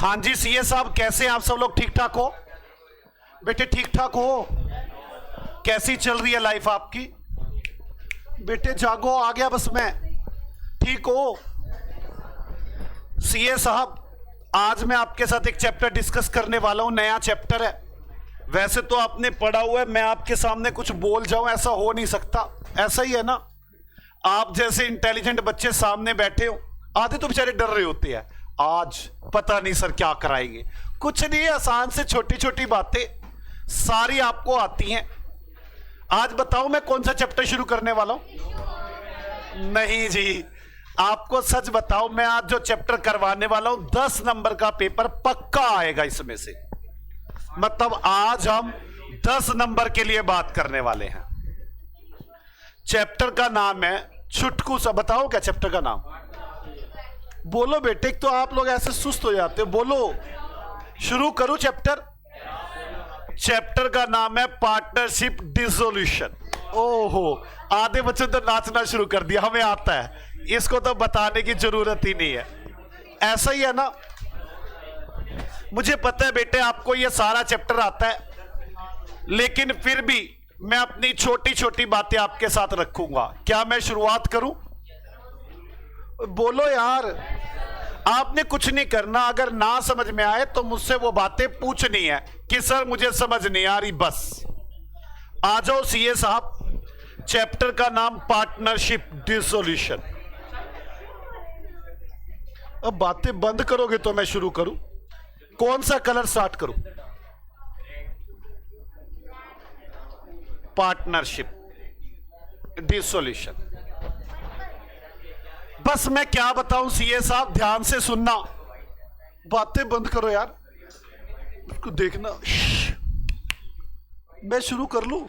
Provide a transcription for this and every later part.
हाँ जी सीए साहब, कैसे हैं आप सब लोग? ठीक ठाक हो बेटे? ठीक ठाक हो? कैसी चल रही है लाइफ आपकी? बेटे जागो, आ गया बस मैं। ठीक हो सीए साहब? आज मैं आपके साथ एक चैप्टर डिस्कस करने वाला हूं, नया चैप्टर है। वैसे तो आपने पढ़ा हुआ है, मैं आपके सामने कुछ बोल जाऊं ऐसा हो नहीं सकता। ऐसा ही है ना? आप जैसे इंटेलिजेंट बच्चे सामने बैठे हो, आधे तो बेचारे डर रहे होते हैं, आज पता नहीं सर क्या कराएंगे। कुछ नहीं, आसान से छोटी छोटी बातें सारी आपको आती हैं। आज बताओ मैं कौन सा चैप्टर शुरू करने वाला हूं? नहीं जी, आपको सच बताओ, मैं आज जो चैप्टर करवाने वाला हूं 10 नंबर का पेपर पक्का आएगा इसमें से। मतलब आज हम 10 नंबर के लिए बात करने वाले हैं। चैप्टर का नाम है छुटकू सा। बताओ क्या चैप्टर का नाम? बोलो बेटे, तो आप लोग ऐसे सुस्त हो जाते हो, बोलो। शुरू करूं चैप्टर? चैप्टर का नाम है पार्टनरशिप डिसोल्यूशन। ओहो, आधे बच्चों तो नाचना शुरू कर दिया, हमें आता है, इसको तो बताने की जरूरत ही नहीं है। ऐसा ही है ना? मुझे पता है बेटे आपको ये सारा चैप्टर आता है, लेकिन फिर भी मैं अपनी छोटी छोटी बातें आपके साथ रखूंगा। क्या मैं शुरुआत करूं? बोलो यार। आपने कुछ नहीं करना, अगर ना समझ में आए तो मुझसे वो बातें पूछनी है कि सर मुझे समझ नहीं आ रही, बस। आ जाओ सीए साहब, चैप्टर का नाम पार्टनरशिप डिसोल्यूशन। अब बातें बंद करोगे तो मैं शुरू करूं? कौन सा कलर स्टार्ट करूं? Partnership dissolution. बस मैं क्या बताऊं सीए साहब, ध्यान से सुनना, बातें बंद करो यार, उसको देखना। मैं शुरू कर लूं?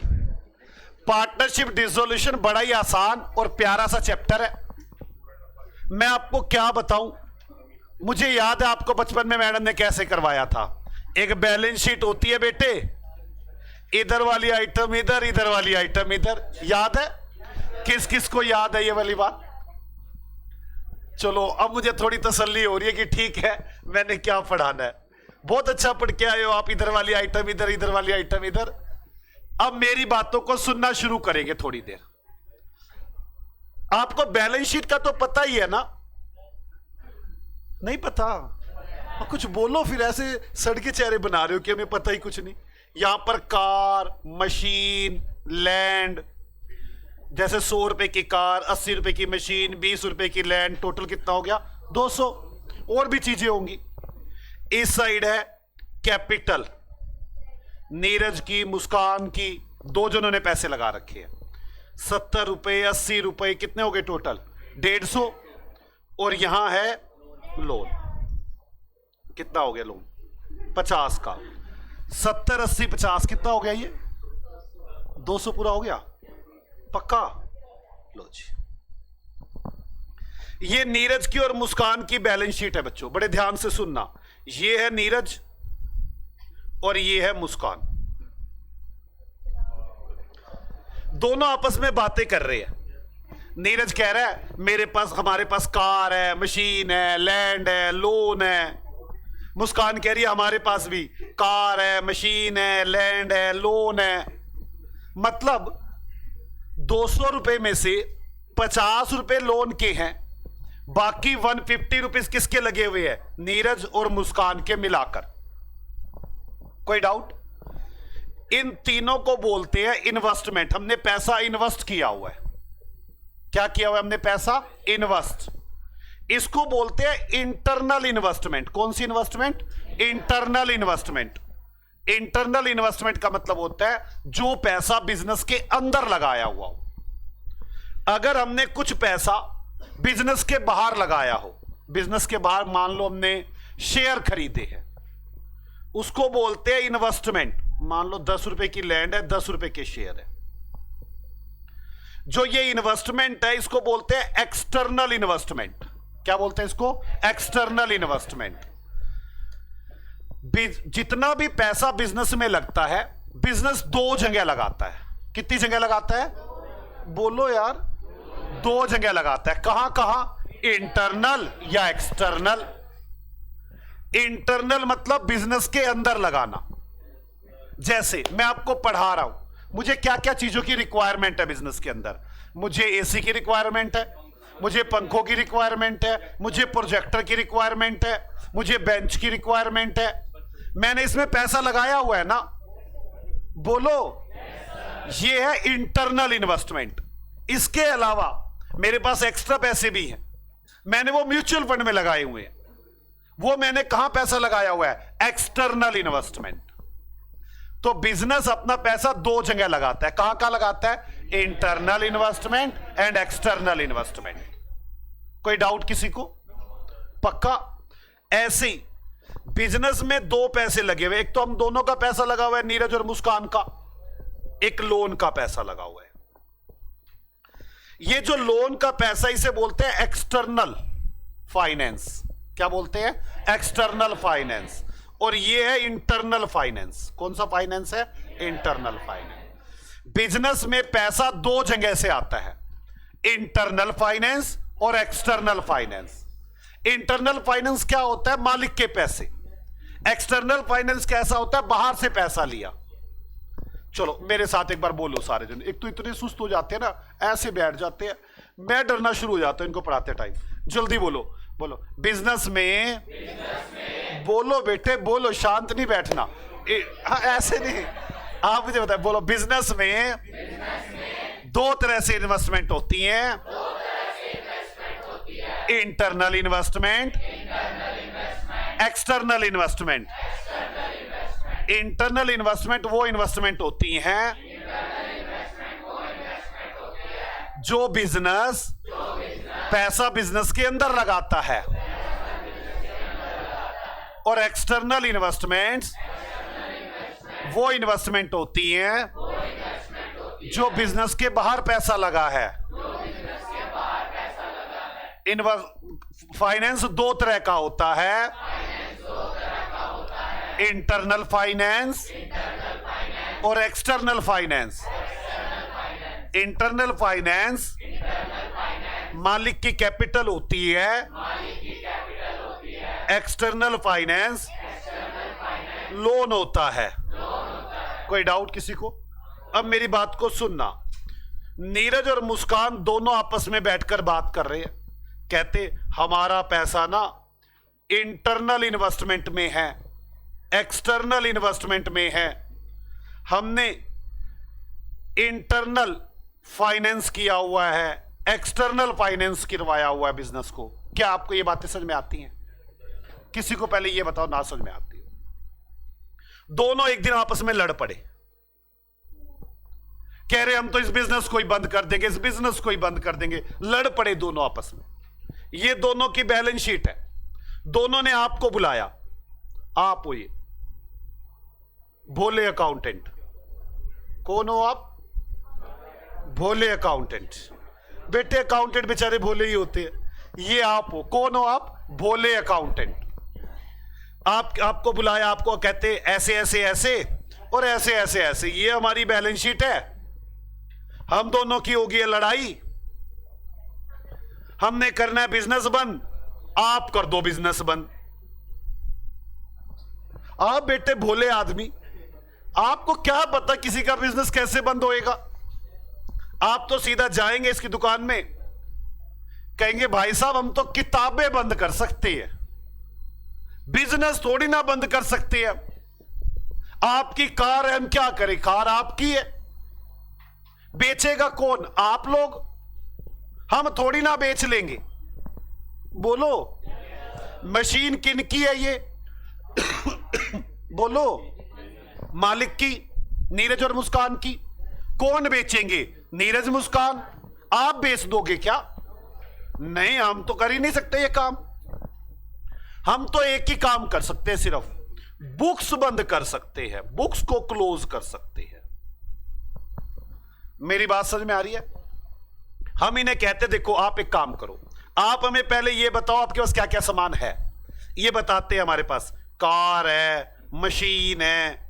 पार्टनरशिप डिसोल्यूशन बड़ा ही आसान और प्यारा सा चैप्टर है। मैं आपको क्या बताऊं, मुझे याद है आपको बचपन में मैडम ने कैसे करवाया था। एक बैलेंस शीट होती है बेटे, इधर वाली आइटम इधर, इधर वाली आइटम इधर। याद है? किस किस को याद है ये वाली बात? चलो अब मुझे थोड़ी तसल्ली हो रही है कि ठीक है मैंने क्या पढ़ाना है। बहुत अच्छा पढ़ के आए हो आप, इधर वाली आइटम इधर, इधर वाली आइटम इधर। अब मेरी बातों को सुनना शुरू करेंगे थोड़ी देर। आपको बैलेंस शीट का तो पता ही है ना? नहीं पता? कुछ बोलो फिर, ऐसे सड़के चेहरे बना रहे हो कि हमें पता ही कुछ नहीं। यहां पर कार, मशीन, लैंड, जैसे 100 रुपए की कार, 80 रुपए की मशीन, 20 रुपए की लैंड, टोटल कितना हो गया? 200। और भी चीजें होंगी। इस साइड है कैपिटल, नीरज की, मुस्कान की, दो जनों ने पैसे लगा रखे हैं। 70 रुपए, 80 रुपए, कितने हो गए टोटल? 150। और यहां है लोन, कितना हो गया लोन? 50 का। 70, 80, 50 कितना हो गया ये? 200 पूरा हो गया पक्का? लो जी, ये नीरज की और मुस्कान की बैलेंस शीट है बच्चों, बड़े ध्यान से सुनना। ये है नीरज और ये है मुस्कान, दोनों आपस में बातें कर रहे हैं। नीरज कह रहा है हमारे पास कार है, मशीन है, लैंड है, लोन है। मुस्कान कह रही है हमारे पास भी कार है, मशीन है, लैंड है, लोन है। मतलब 200 रुपए में से 50 रुपए लोन के हैं, बाकी 150 रुपीज किसके लगे हुए हैं? नीरज और मुस्कान के मिलाकर। कोई डाउट? इन तीनों को बोलते हैं इन्वेस्टमेंट। हमने पैसा इन्वेस्ट किया हुआ है। क्या किया हुआ है हमने? पैसा इन्वेस्ट। इसको बोलते हैं इंटरनल इन्वेस्टमेंट। कौन सी investment? Internal investment. Internal investment का मतलब होता है जो पैसा बिजनेस के अंदर लगाया हुआ हो। अगर हमने कुछ पैसा बिजनेस के बाहर लगाया हो, बिजनेस के बाहर मान लो हमने शेयर खरीदे हैं, उसको बोलते हैं इन्वेस्टमेंट। मान लो 10 रुपए की लैंड है, 10 रुपए के शेयर है। जो ये इन्वेस्टमेंट है इसको बोलते हैं एक्सटर्नल इन्वेस्टमेंट। क्या बोलते हैं इसको? External investment. जितना भी पैसा बिजनेस में लगता है, बिजनेस 2 जगह लगाता है। कितनी जगह लगाता है? बोलो यार, 2 जगह लगाता है। कहां कहां? इंटरनल या एक्सटर्नल। इंटरनल मतलब बिजनेस के अंदर लगाना। जैसे मैं आपको पढ़ा रहा हूं, मुझे क्या क्या चीजों की रिक्वायरमेंट है बिजनेस के अंदर। मुझे एसी की रिक्वायरमेंट है, मुझे पंखों की रिक्वायरमेंट है, मुझे प्रोजेक्टर की रिक्वायरमेंट है, मुझे बेंच की रिक्वायरमेंट है। मैंने इसमें पैसा लगाया हुआ है ना, बोलो। ये है इंटरनल इन्वेस्टमेंट। इसके अलावा मेरे पास एक्स्ट्रा पैसे भी हैं, मैंने वो म्यूचुअल फंड में लगाए हुए हैं। वो मैंने कहां पैसा लगाया हुआ है? External investment. तो बिजनेस अपना पैसा दो जगह लगाता है। कहां कहां लगाता है? Internal investment and external investment. कोई डाउट किसी को? पक्का? ऐसे ही बिजनेस में दो पैसे लगे हुए। एक तो हम दोनों का पैसा लगा हुआ है, नीरज और मुस्कान का। एक लोन का पैसा लगा हुआ है। ये जो लोन का पैसा, इसे बोलते हैं एक्सटर्नल फाइनेंस। क्या बोलते हैं? External finance. और ये है इंटरनल फाइनेंस। कौन सा फाइनेंस है? Internal finance. बिजनेस में पैसा दो जगह से आता है, इंटरनल फाइनेंस और एक्सटर्नल फाइनेंस। इंटरनल फाइनेंस क्या होता है? मालिक के पैसे। एक्सटर्नल फाइनेंस कैसा होता है? बाहर से पैसा लिया। चलो मेरे साथ एक बार बोलो सारे जन। एक तो इतने सुस्त हो जाते हैं ना, ऐसे बैठ जाते हैं, मैं डरना शुरू हो जाता हूं इनको पढ़ाते टाइम। जल्दी बोलो, बोलो। बिजनेस में, बोलो बेटे बोलो, शांत नहीं बैठना। हाँ ऐसे नहीं, आप मुझे बताए, बोलो। बिजनेस में दो तरह से इन्वेस्टमेंट होती है। Internal investment, external investment. Internal investment वो इन्वेस्टमेंट होती हैं जो बिजनेस पैसा बिजनेस के अंदर लगाता है। और एक्सटर्नल इन्वेस्टमेंट्स वो इन्वेस्टमेंट होती हैं जो बिजनेस के बाहर पैसा लगा है। फाइनेंस दो तरह का होता है, इंटरनल फाइनेंस और एक्सटर्नल फाइनेंस। इंटरनल फाइनेंस मालिक की कैपिटल होती है, एक्सटर्नल फाइनेंस लोन होता है। कोई डाउट किसी को? अब मेरी बात को सुनना। नीरज और मुस्कान दोनों आपस में बैठकर बात कर रहे हैं। कहते हमारा पैसा ना इंटरनल इन्वेस्टमेंट में है, एक्सटर्नल इन्वेस्टमेंट में है। हमने इंटरनल फाइनेंस किया हुआ है, एक्सटर्नल फाइनेंस करवाया हुआ है बिजनेस को। क्या आपको ये बातें समझ में आती हैं? किसी को पहले ये बताओ ना समझ में आती है? दोनों एक दिन आपस में लड़ पड़े, कह रहे हम तो इस बिजनेस को ही बंद कर देंगे, इस बिजनेस को ही बंद कर देंगे। लड़ पड़े दोनों आपस में। ये दोनों की बैलेंस शीट है। दोनों ने आपको बुलाया, आप हो ये भोले अकाउंटेंट। कौन हो आप? भोले अकाउंटेंट। बेटे अकाउंटेंट बेचारे भोले ही होते हैं। ये आप हो। कौन हो आप? भोले अकाउंटेंट। आपको बुलाया, आपको कहते ऐसे ऐसे ऐसे और ऐसे ऐसे ऐसे, ये हमारी बैलेंस शीट है। हम दोनों की होगी ये लड़ाई। हमने करना है बिजनेस बंद, आप कर दो बिजनेस बंद। आप बेटे भोले आदमी, आपको क्या पता किसी का बिजनेस कैसे बंद होएगा? आप तो सीधा जाएंगे इसकी दुकान में, कहेंगे भाई साहब हम तो किताबें बंद कर सकते हैं, बिजनेस थोड़ी ना बंद कर सकते हैं। आपकी कार है, हम क्या करें? कार आपकी है, बेचेगा कौन? आप लोग। हम थोड़ी ना बेच लेंगे। बोलो। मशीन किन की है ये? बोलो। मालिक की, नीरज और मुस्कान की। कौन बेचेंगे? नीरज मुस्कान। आप बेच दोगे क्या? नहीं, हम तो कर ही नहीं सकते ये काम। हम तो एक ही काम कर सकते हैं, सिर्फ बुक्स बंद कर सकते हैं, बुक्स को क्लोज कर सकते हैं। मेरी बात समझ में आ रही है? हम इन्हें कहते देखो आप एक काम करो, आप हमें पहले ये बताओ आपके पास क्या क्या सामान है। ये बताते हैं हमारे पास कार है, मशीन है,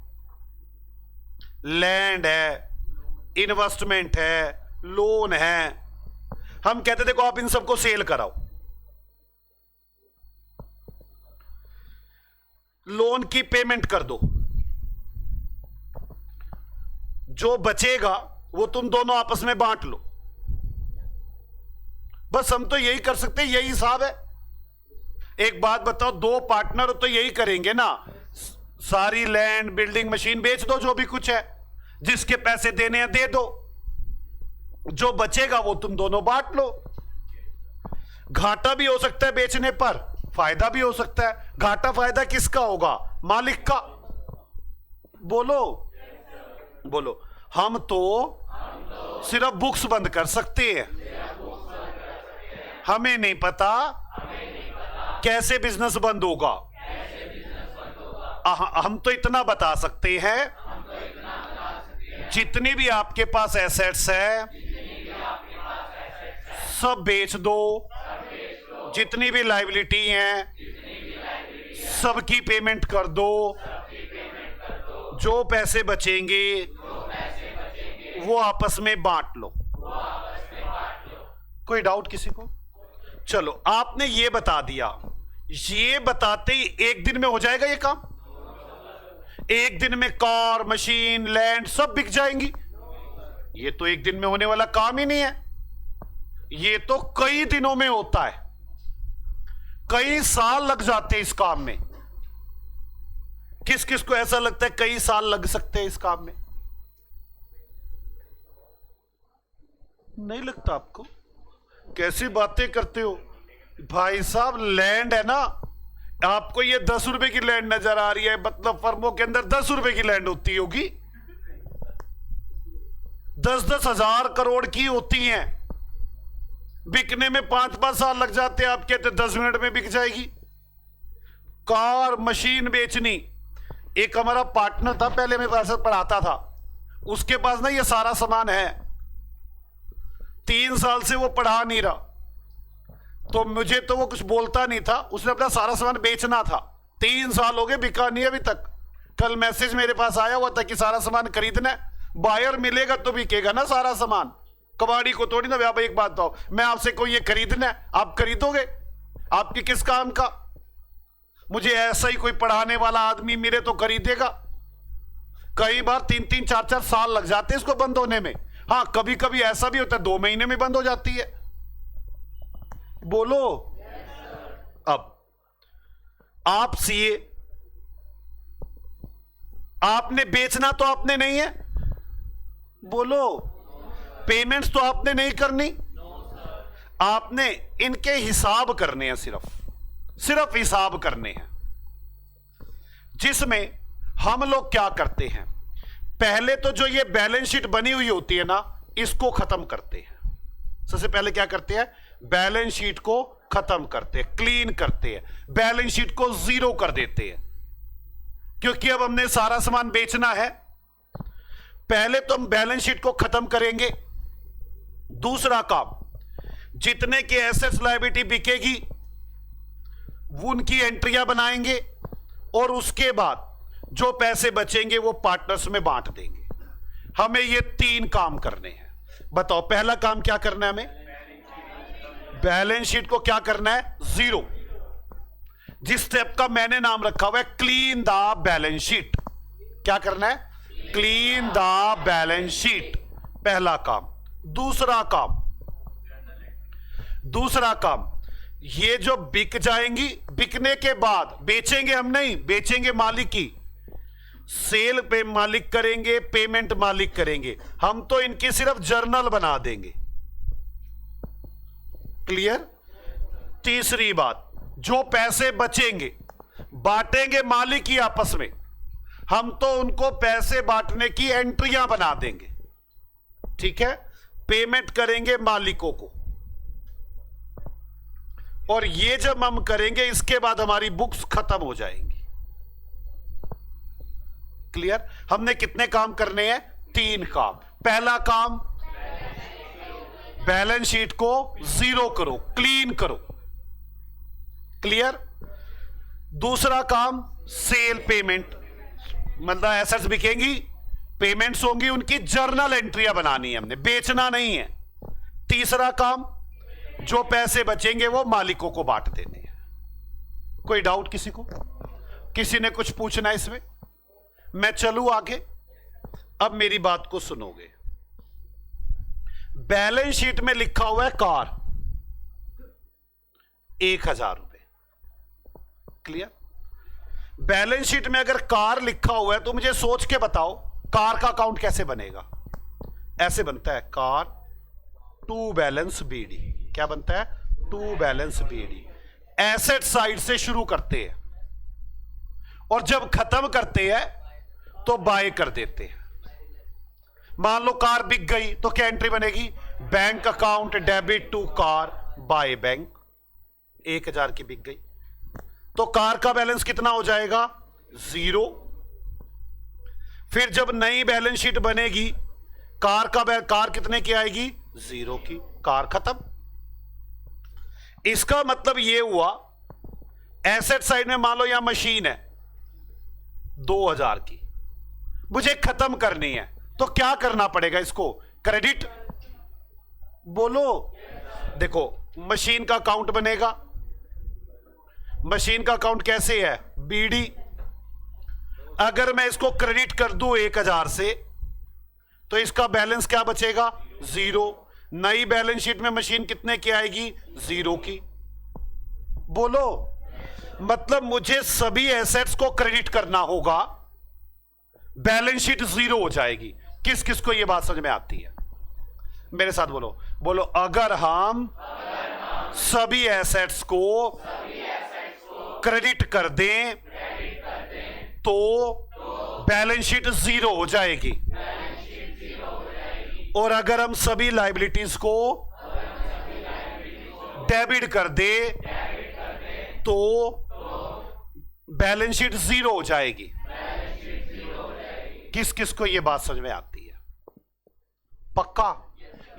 लैंड है, इन्वेस्टमेंट है, लोन है। हम कहते देखो आप इन सबको सेल कराओ। लोन की पेमेंट कर दो, जो बचेगा वो तुम दोनों आपस में बांट लो। बस हम तो यही कर सकते हैं, यही हिसाब है। एक बात बताओ, दो पार्टनर तो यही करेंगे ना, सारी लैंड बिल्डिंग मशीन बेच दो, जो भी कुछ है, जिसके पैसे देने हैं दे दो, जो बचेगा वो तुम दोनों बांट लो। घाटा भी हो सकता है बेचने पर, फायदा भी हो सकता है। घाटा फायदा किसका होगा? मालिक का। बोलो बोलो। हम तो सिर्फ बुक्स बंद कर सकते हैं, हमें नहीं पता कैसे बिजनेस बंद होगा। हम तो इतना बता सकते हैं, जितनी भी आपके पास एसेट्स है सब बेच दो, जितनी भी लायबिलिटी हैं सबकी पेमेंट कर दो, जो पैसे बचेंगे वो आपस में बांट लो। कोई डाउट किसी को? चलो, आपने ये बता दिया, ये बताते ही एक दिन में हो जाएगा ये काम? एक दिन में कार, मशीन, लैंड सब बिक जाएंगी? ये तो एक दिन में होने वाला काम ही नहीं है, ये तो कई दिनों में होता है, कई साल लग जाते हैं इस काम में। किस किस को ऐसा लगता है कई साल लग सकते हैं इस काम में? नहीं लगता आपको? कैसी बातें करते हो भाई साहब। लैंड है ना, आपको ये 10 रुपए की लैंड नजर आ रही है, मतलब फर्मों के अंदर 10 रुपए की लैंड होती होगी, 10-10 हजार करोड़ की होती हैं, बिकने में 5-5 साल लग जाते हैं। आप कहते 10 मिनट में बिक जाएगी। कार, मशीन बेचनी, एक हमारा पार्टनर था पहले, मेरे पास पढ़ाता था, उसके पास ना ये सारा सामान है, 3 साल से वो पढ़ा नहीं रहा, तो मुझे तो वो कुछ बोलता नहीं था, उसने अपना सारा सामान बेचना था, 3 साल हो गए बिका नहीं अभी तक। कल मैसेज मेरे पास आया हुआ था कि सारा सामान खरीदना है, बायर मिलेगा तो बिकेगा ना सारा सामान, कबाड़ी को थोड़ी ना। आप एक बात बताओ, मैं आपसे कोई ये खरीदना है, आप खरीदोगे? आपकी किस काम का? मुझे ऐसा ही कोई पढ़ाने वाला आदमी मिले तो खरीदेगा। कई बार 3-3, 4-4 साल लग जाते हैं इसको बंद होने में। हाँ, कभी कभी ऐसा भी होता है 2 महीने में बंद हो जाती है। बोलो। अब आप सीए, आपने बेचना तो आपने नहीं है, बोलो। पेमेंट्स तो आपने नहीं करनी, आपने इनके हिसाब करने हैं, सिर्फ हिसाब करने हैं, जिसमें हम लोग क्या करते हैं, पहले तो जो ये बैलेंस शीट बनी हुई होती है ना, इसको खत्म करते हैं। सबसे पहले क्या करते हैं? बैलेंस शीट को खत्म करते हैं, क्लीन करते हैं, बैलेंस शीट को 0 कर देते हैं, क्योंकि अब हमने सारा सामान बेचना है। पहले तो हम बैलेंस शीट को खत्म करेंगे। दूसरा काम, जितने के एसेट्स लायबिलिटी बिकेगी उनकी एंट्रियां बनाएंगे, और उसके बाद जो पैसे बचेंगे वो पार्टनर्स में बांट देंगे। हमें ये 3 काम करने हैं। बताओ, पहला काम क्या करना है हमें? बैलेंस शीट को क्या करना है? 0। जिस स्टेप का मैंने नाम रखा हुआ है क्लीन द बैलेंस शीट। क्या करना है? क्लीन द बैलेंस शीट, पहला काम। दूसरा काम, ये जो बिक जाएंगी, बिकने के बाद बेचेंगे हम नहीं, बेचेंगे मालिक की, सेल पे मालिक करेंगे, पेमेंट मालिक करेंगे, हम तो इनकी सिर्फ जर्नल बना देंगे। क्लियर? तीसरी बात, जो पैसे बचेंगे बांटेंगे मालिक ही आपस में, हम तो उनको पैसे बांटने की एंट्रियां बना देंगे। ठीक है? पेमेंट करेंगे मालिकों को, और ये जब हम करेंगे इसके बाद हमारी बुक्स खत्म हो जाएंगी। क्लियर? हमने कितने काम करने हैं? 3 काम। पहला काम, बैलेंस शीट को 0 करो, क्लीन करो। क्लियर? दूसरा काम, सेल पेमेंट, मतलब एसेट्स बिकेंगी, पेमेंट्स होंगी, उनकी जर्नल एंट्रियां बनानी है हमने, बेचना नहीं है। तीसरा काम, जो पैसे बचेंगे वो मालिकों को बांट देने हैं। कोई डाउट किसी को? किसी ने कुछ पूछना है इसमें? मैं चलूं आगे? अब मेरी बात को सुनोगे। बैलेंस शीट में लिखा हुआ है कार 1000 रुपए, क्लियर? बैलेंस शीट में अगर कार लिखा हुआ है तो मुझे सोच के बताओ कार का अकाउंट कैसे बनेगा? ऐसे बनता है कार टू बैलेंस बीडी। क्या बनता है? To balance BD. Asset side से शुरू करते हैं और जब खत्म करते हैं तो बाय कर देते हैं। मान लो कार बिक गई तो क्या एंट्री बनेगी? Bank account debit to car by bank. 1000 की बिक गई तो कार का बैलेंस कितना हो जाएगा? 0। फिर जब नई बैलेंस शीट बनेगी कार कितने की आएगी? 0 की। कार खत्म। इसका मतलब यह हुआ एसेट साइड में मान लो यहां मशीन है 2000 की, मुझे खत्म करनी है तो क्या करना पड़ेगा? इसको क्रेडिट। बोलो। देखो मशीन का अकाउंट बनेगा। मशीन का अकाउंट कैसे है? बीडी। अगर मैं इसको क्रेडिट कर दूं 1000 से तो इसका बैलेंस क्या बचेगा? 0। नई बैलेंस शीट में मशीन कितने की आएगी? 0 की। बोलो। मतलब मुझे सभी एसेट्स को क्रेडिट करना होगा, बैलेंस शीट 0 हो जाएगी। किस किस को यह बात समझ में आती है? मेरे साथ बोलो। बोलो, अगर हम सभी एसेट्स को क्रेडिट कर दें तो बैलेंस शीट 0 हो जाएगी, और अगर हम सभी लायबिलिटीज को डेबिट कर दें तो बैलेंस शीट 0 हो जाएगी। किस किस को यह बात समझ में आती है? पक्का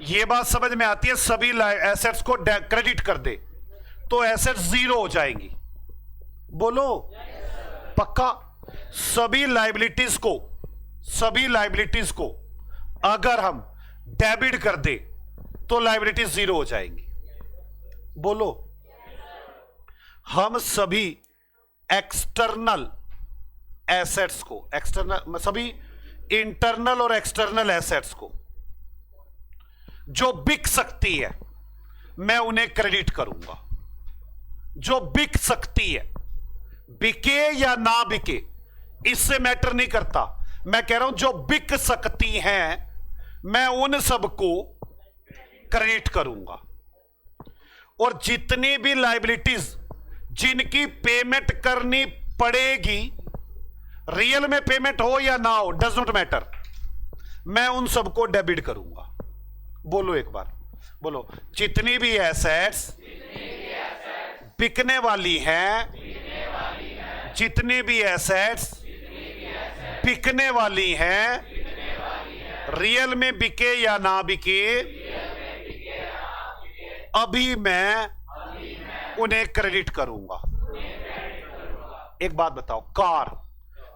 यह बात समझ में आती है? सभी एसेट्स को क्रेडिट कर दे तो एसेट्स 0 हो जाएंगी। बोलो। पक्का। सभी लायबिलिटीज को अगर हम डेबिट कर दे तो लायबिलिटीज 0 हो जाएंगी। बोलो। हम सभी एक्सटर्नल एसेट्स को, सभी इंटरनल और एक्सटर्नल एसेट्स को जो बिक सकती है मैं उन्हें क्रेडिट करूंगा। जो बिक सकती है, बिके या ना बिके इससे मैटर नहीं करता। मैं कह रहा हूं जो बिक सकती हैं मैं उन सबको क्रेडिट करूंगा, और जितनी भी लायबिलिटीज जिनकी पेमेंट करनी पड़ेगी, रियल में पेमेंट हो या ना हो डज नॉट मैटर, मैं उन सबको डेबिट करूंगा। बोलो एक बार। बोलो। जितनी भी एसेट्स बिकने वाली हैं, जितनी भी एसेट्स बिकने वाली हैं, रियल में बिके या ना बिके, अभी मैं उन्हें क्रेडिट करूंगा। एक बात बताओ, कार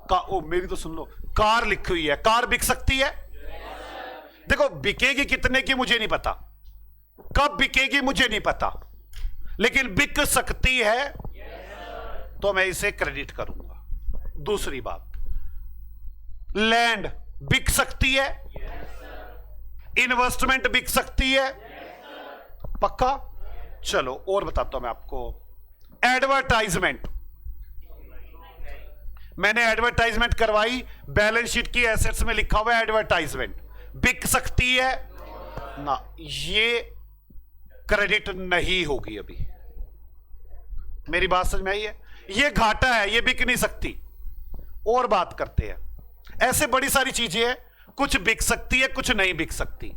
का, ओ मेरी तो सुन लो, कार लिखी हुई है, कार बिक सकती है? देखो बिकेगी कितने की मुझे नहीं पता, कब बिकेगी मुझे नहीं पता, लेकिन बिक सकती है तो मैं इसे क्रेडिट करूंगा। दूसरी बात, लैंड बिक सकती है, इन्वेस्टमेंट बिक सकती है, पक्का। चलो और बताता हूं मैं आपको। एडवर्टाइजमेंट, मैंने एडवर्टाइजमेंट करवाई, बैलेंस शीट की एसेट्स में लिखा हुआ है एडवर्टाइजमेंट, बिक सकती है ना, ये क्रेडिट नहीं होगी। अभी मेरी बात समझ में आई है? ये घाटा है, ये बिक नहीं सकती। और बात करते हैं, ऐसे बड़ी सारी चीजें हैं, कुछ बिक सकती है कुछ नहीं बिक सकती।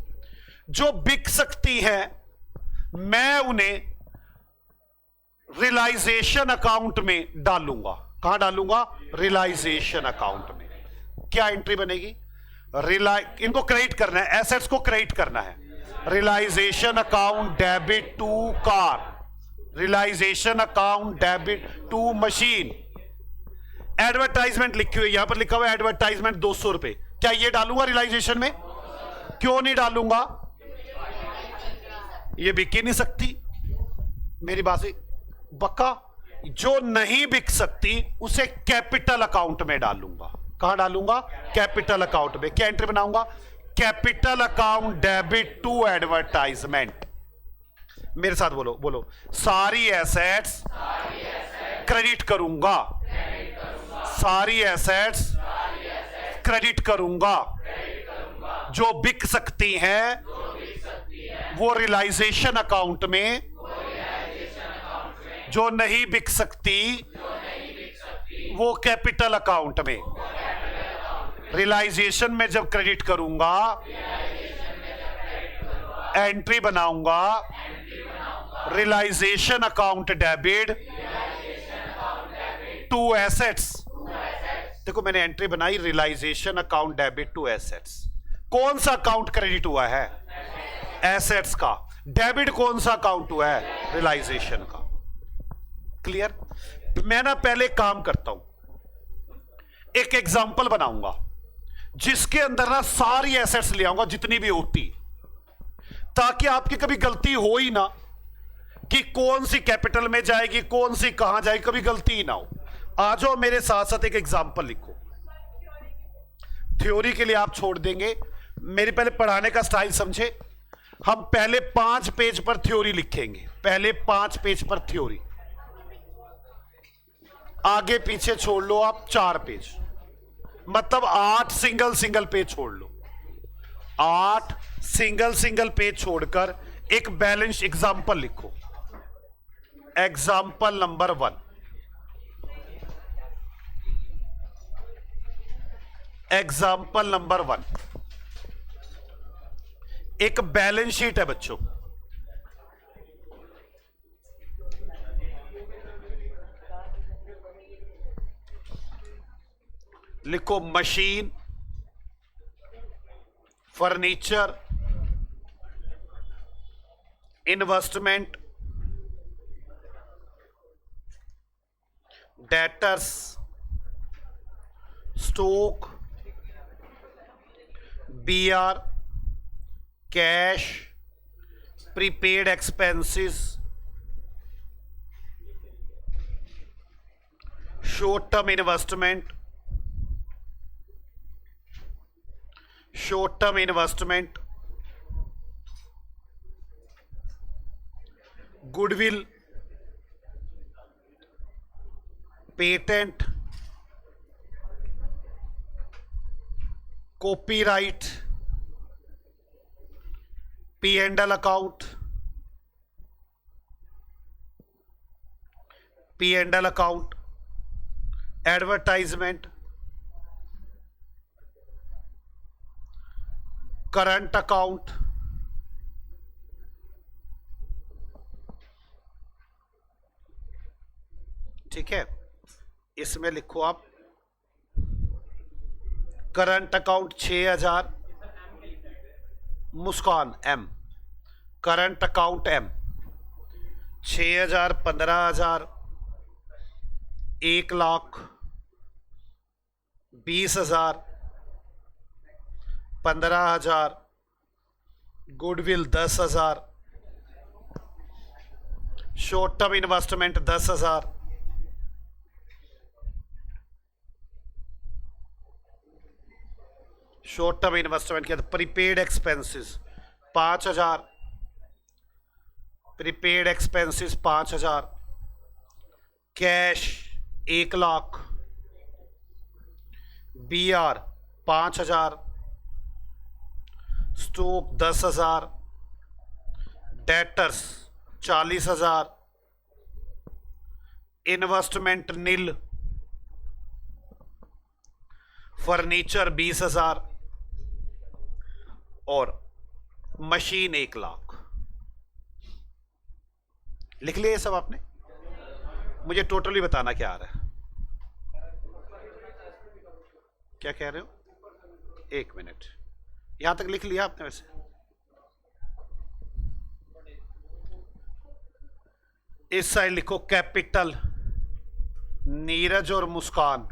जो बिक सकती है मैं उन्हें रियलाइजेशन अकाउंट में डालूंगा। कहां डालूंगा? रियलाइजेशन अकाउंट में। क्या एंट्री बनेगी? इनको क्रेडिट करना है, एसेट्स को क्रेडिट करना है। Realisation account debit to car, realisation account debit to machine. Advertisement लिखी हुई, यहां पर लिखा हुआ है एडवर्टाइजमेंट 200 रुपए, क्या ये डालूंगा रियलाइजेशन में? क्यों नहीं डालूंगा? ये बिक ही नहीं सकती। मेरी बात से पक्का, जो नहीं बिक सकती उसे कैपिटल अकाउंट में डालूंगा। कहां डालूंगा? कैपिटल अकाउंट में। क्या एंट्री बनाऊंगा? Capital account debit to advertisement. मेरे साथ बोलो, बोलो। सारी एसेट्स क्रेडिट करूंगा, सारी एसेट्स क्रेडिट करूंगा। जो बिक सकती हैं वो रियलाइजेशन अकाउंट में, जो नहीं बिक सकती वो कैपिटल अकाउंट में। रियलाइजेशन में जब क्रेडिट करूंगा, एंट्री बनाऊंगा realisation account debit to assets. देखो मैंने एंट्री बनाई realisation account debit to assets. कौन सा अकाउंट क्रेडिट हुआ है? एसेट्स का। डेबिट कौन सा अकाउंट हुआ है? रियलाइजेशन का। क्लियर? मैं ना पहले काम करता हूं, एक एग्जांपल बनाऊंगा जिसके अंदर ना सारी एसेट्स ले आऊंगा जितनी भी होती, ताकि आपकी कभी गलती हो ही ना कि कौन सी कैपिटल में जाएगी, कौन सी कहां जाएगी, कभी गलती ही ना हो। आ जाओ मेरे साथ साथ एक एग्जांपल लिखो। थ्योरी के लिए आप छोड़ देंगे, मेरे पहले पढ़ाने का स्टाइल समझे। हम पहले 5 पेज पर थ्योरी लिखेंगे, पहले 5 पेज पर थ्योरी, आगे पीछे छोड़ लो आप 4 पेज, मतलब 8 सिंगल पेज छोड़ लो। 8 सिंगल पेज छोड़कर एक बैलेंस एग्जांपल लिखो। एग्जांपल नंबर 1, एग्जांपल नंबर 1 एक बैलेंस शीट है बच्चों। लिखो machine, furniture, investment, debtors, stock, BR, cash, prepaid expenses, short term investment, short term investment, goodwill, patent, copyright, P&L account, P&L account, advertisement, current account, ठीक है। इसमें लिखो आप current account 6000, Muskan M, current account M 6000, 15000, 1,00,000, 20,000, 15,000, goodwill 10,000, short term investment 10,000, short term investment के prepaid expenses 5,000, prepaid expenses 5,000, cash 1,00,000, BR 5,000, stock 10,000, debtors 40,000, investment nil, furniture 20,000 और machine 1,00,000। लिख लिया ये सब आपने? मुझे टोटली बताना क्या आ रहा है, क्या कह रहे हो? 1 मिनट, यहां तक लिख लिया आपने? वैसे इस साइड लिखो कैपिटल, नीरज और मुस्कान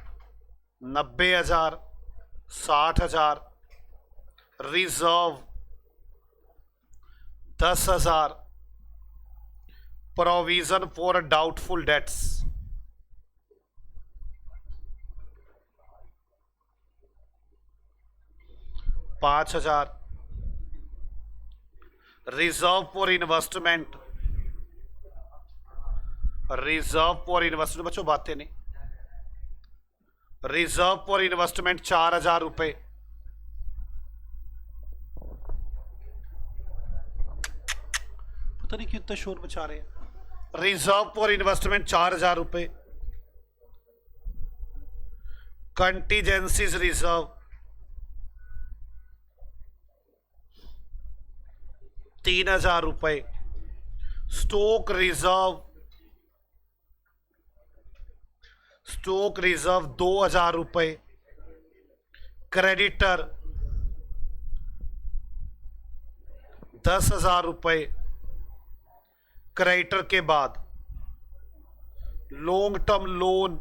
90,000, 60,000, reserve 10,000, provision for doubtful dates 5,000। Reserve for investment, reserve for investment, बच्चों बातें नहीं। रिजर्व फॉर इन्वेस्टमेंट 4,000 रुपए। पता नहीं क्यों इतना शोर मचा रहे हैं। रिजर्व फॉर इन्वेस्टमेंट 4,000 रुपए। कंटीजेंसीज रिजर्व 3,000 रुपए। स्टॉक रिजर्व, स्टॉक रिजर्व 2,000 रुपए। क्रेडिटर 10,000 रुपए। क्रेडिटर के बाद long term loan,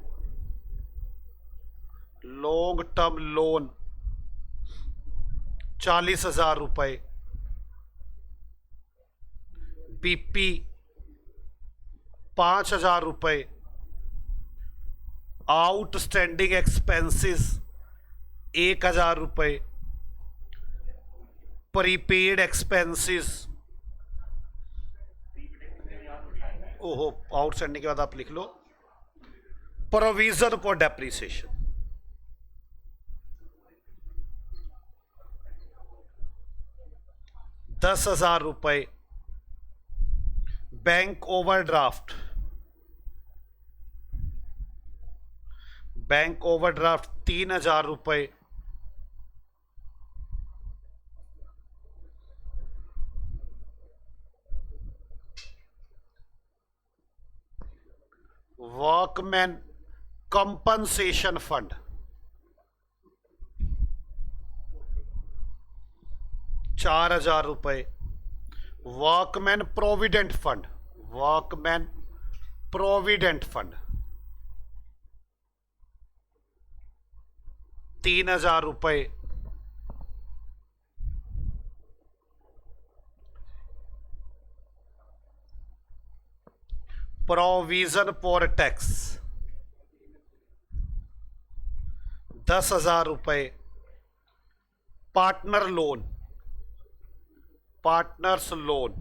long term loan 40,000 रुपए। बीपी 5,000 रुपए। आउटस्टैंडिंग एक्सपेंसेस 1,000 रुपए। प्रीपेड एक्सपेंसेस, ओहो आउटस्टैंडिंग के बाद आप लिख लो प्रोविजन फॉर डेप्रिसिएशन 10,000 रुपए। बैंक ओवरड्राफ्ट, बैंक ओवरड्राफ्ट 3,000 रुपए। वर्कमैन कंपनसेशन फंड 4,000 रुपए। Workman provident fund, workman provident fund 3,000 रुपए। प्रोविजन फॉर टैक्स 10,000 रुपए। Partner loan, partners loan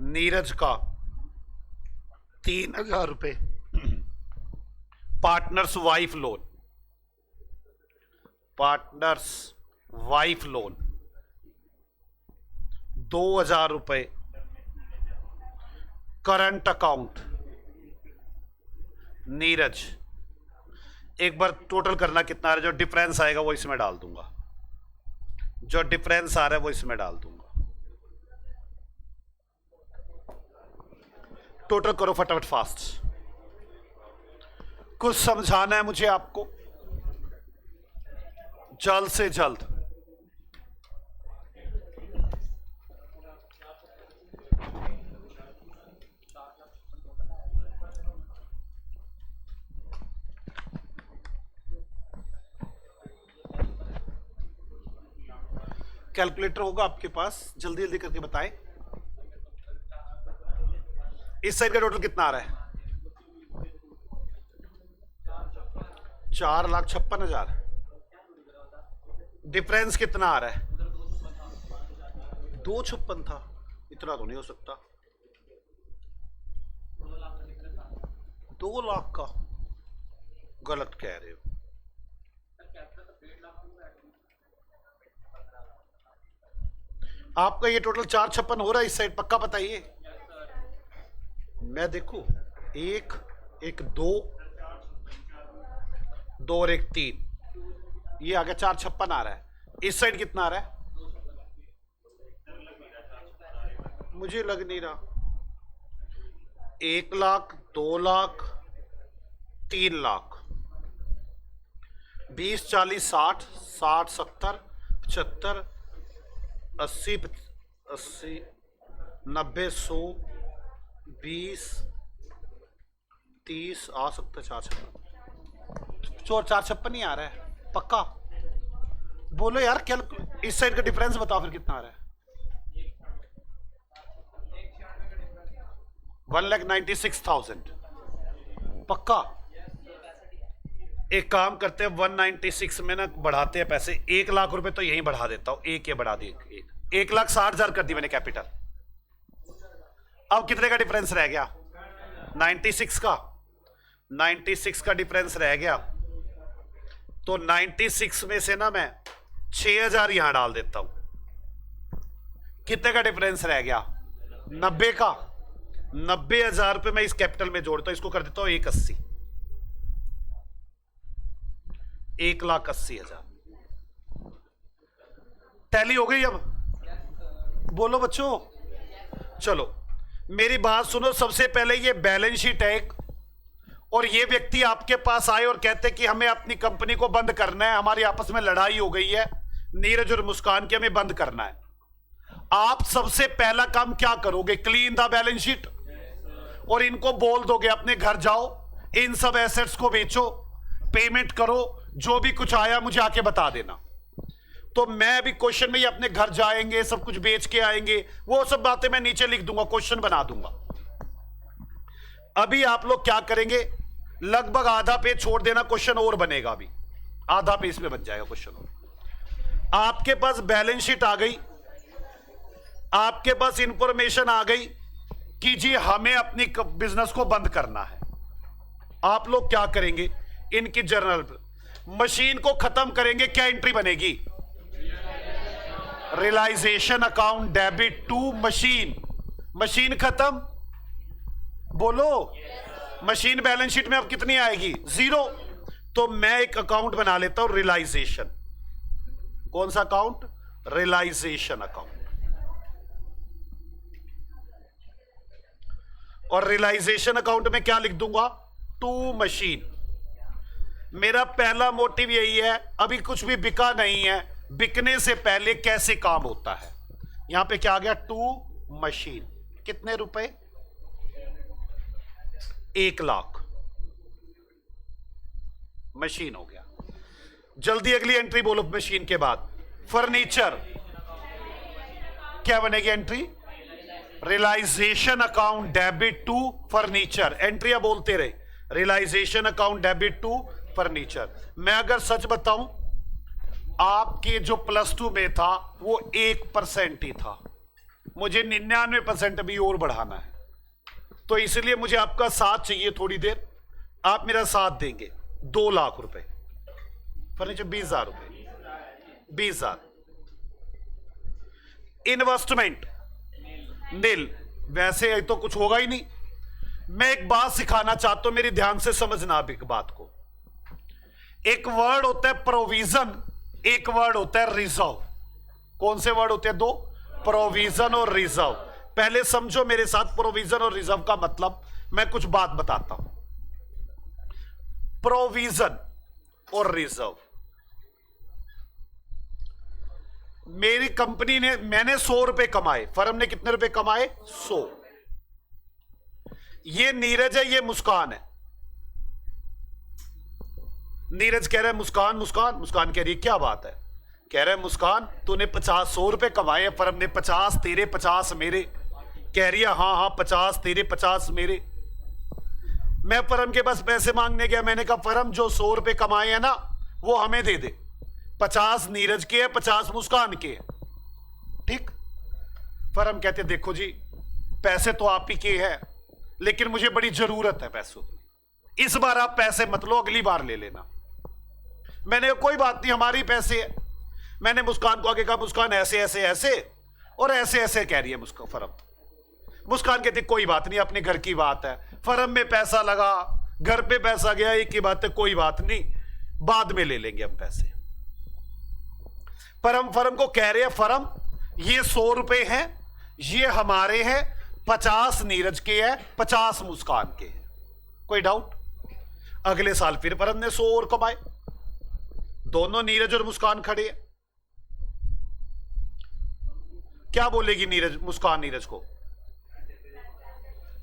Neeraj का 3,000 रुपए। Partners wife loan, partners wife loan 2,000 रुपए। करंट अकाउंट नीरज, एक बार total करना कितना आ रहा है, जो डिफरेंस आएगा वो इसमें डाल दूंगा, जो डिफरेंस आ रहा है वो इसमें डाल दूंगा। टोटल करो फटाफट फास्ट, कुछ समझाना है मुझे आपको जल्द से जल्द। कैलकुलेटर होगा आपके पास, जल्दी जल्दी करके बताएं। इस साइड का टोटल कितना आ रहा है? 4,56,000। डिफरेंस कितना आ रहा है? 2,56 था, इतना तो नहीं हो सकता। 2 लाख का गलत कह रहे हो। आपका ये टोटल 4,56 हो रहा है इस साइड, पक्का बताइए। मैं देखूं, 1 1 2 2 और 1 3, ये आ गया 4,56 आ रहा है। इस साइड कितना आ रहा है? मुझे लग नहीं रहा। 1 लाख, 2 लाख, 3 लाख, 20 40 60 60 70 75 80 80 90 100 20 30 आ सकता है। 4,56 ही आ रहा है पक्का? बोलो यार, क्या इस साइड का डिफरेंस बताओ फिर कितना आ रहा है? 1,96,000 पक्का? एक काम करते हैं 196 में ना बढ़ाते हैं पैसे, 1 लाख रुपए तो यहीं बढ़ा देता हूं, एक ये बढ़ा दी, 1,60,000 कर दी मैंने कैपिटल। अब कितने का डिफरेंस रह गया? 96 का, 96 का डिफरेंस रह गया। तो 96 में से ना मैं 6,000 यहां डाल देता हूं। कितने का डिफरेंस रह गया? 90 का। 90,000 रुपए मैं इस कैपिटल में जोड़ता हूं, इसको कर देता हूं 180, 1,80,000। टैली हो गई? अब बोलो बच्चों। चलो मेरी बात सुनो, सबसे पहले ये बैलेंस शीट है एक, और ये व्यक्ति आपके पास आए और कहते कि हमें अपनी कंपनी को बंद करना है, हमारी आपस में लड़ाई हो गई है नीरज और मुस्कान की, हमें बंद करना है। आप सबसे पहला काम क्या करोगे? क्लीन द बैलेंस शीट, और इनको बोल दोगे अपने घर जाओ, इन सब एसेट्स को बेचो, पेमेंट करो, जो भी कुछ आया मुझे आके बता देना। तो मैं अभी क्वेश्चन में ही अपने घर जाएंगे, सब कुछ बेच के आएंगे, वो सब बातें मैं नीचे लिख दूंगा, क्वेश्चन बना दूंगा। अभी आप लोग क्या करेंगे? लगभग आधा पेज छोड़ देना, क्वेश्चन और बनेगा, अभी आधा पेज में बन जाएगा क्वेश्चन और। आपके पास बैलेंस शीट आ गई, आपके पास इंफॉर्मेशन आ गई कि जी हमें अपनी बिजनेस को बंद करना है। आप लोग क्या करेंगे? इनकी जर्नल मशीन को खत्म करेंगे, क्या एंट्री बनेगी? Realisation account debit to machine. Machine खत्म, बोलो। मशीन बैलेंस शीट में अब कितनी आएगी? 0। तो मैं एक अकाउंट बना लेता हूं, रियलाइजेशन। कौन सा अकाउंट? Realisation account. और रियलाइजेशन अकाउंट में क्या लिख दूंगा? To machine. मेरा पहला मोटिव यही है, अभी कुछ भी बिका नहीं है, बिकने से पहले कैसे काम होता है। यहां पे क्या आ गया? To machine. कितने रुपए? 1,00,000 मशीन हो गया। जल्दी अगली एंट्री बोलो मशीन के बाद। फर्नीचर। क्या बनेगी entry? Realisation account debit to furniture. एंट्रियां बोलते रहे, realisation account debit to furniture. मैं अगर सच बताऊं, आपके जो +2 में था वो 1% ही था, मुझे 99% भी और बढ़ाना है। तो इसलिए मुझे आपका साथ चाहिए थोड़ी देर। आप मेरा साथ देंगे। 2 लाख रुपए फर्नीचर, 20,000 रुपए, 20,000। इन्वेस्टमेंट नील, वैसे तो कुछ होगा ही नहीं। मैं एक बात सिखाना चाहता हूं, मेरी ध्यान से समझना आप एक बात को। एक वर्ड होता है प्रोविजन, एक वर्ड होता है रिजर्व। कौन से वर्ड होते हैं? 2, प्रोविजन और रिजर्व। पहले समझो मेरे साथ प्रोविजन और रिजर्व का मतलब। मैं कुछ बात बताता हूं। प्रोविजन और रिजर्व, मेरी कंपनी ने, मैंने 100 रुपए कमाए, फर्म ने कितने रुपए कमाए? 100। ये नीरज है, ये मुस्कान है। नीरज कह रहा है मुस्कान, मुस्कान, मुस्कान कह रही है क्या बात है? कह रहा है मुस्कान तूने 100 रुपए कमाए, फर्म ने 50 तेरे 50 मेरे। कह रही है हाँ हाँ 50 तेरे 50 मेरे। मैं फर्म के पास पैसे मांगने गया, मैंने कहा फर्म जो 100 रुपए कमाए हैं ना वो हमें दे दे, 50 नीरज के है, 50 मुस्कान के है, ठीक। फर्म कहते देखो जी पैसे तो आप ही के हैं, लेकिन मुझे बड़ी जरूरत है पैसों की, इस बार आप पैसे मत लो, अगली बार ले लेना। मैंने कहा कोई बात नहीं, हमारी पैसे है। मैंने मुस्कान को आगे कहा मुस्कान ऐसे ऐसे ऐसे और ऐसे ऐसे कह रही है मुस्कान, फर्म। मुस्कान कहती कोई बात नहीं, अपने घर की बात है, फर्म में पैसा लगा, घर पे पैसा गया, एक ही बात है, कोई बात नहीं, बाद में ले लेंगे हम पैसे। पर हम फर्म को कह रहे हैं फर्म ये 100 रुपए हैं, ये हमारे हैं, 50 नीरज के हैं, 50 मुस्कान के हैं। कोई डाउट? अगले साल फिर फर्म ने 100 और कमाए, दोनों नीरज और मुस्कान खड़े हैं। क्या बोलेगी नीरज, मुस्कान नीरज को?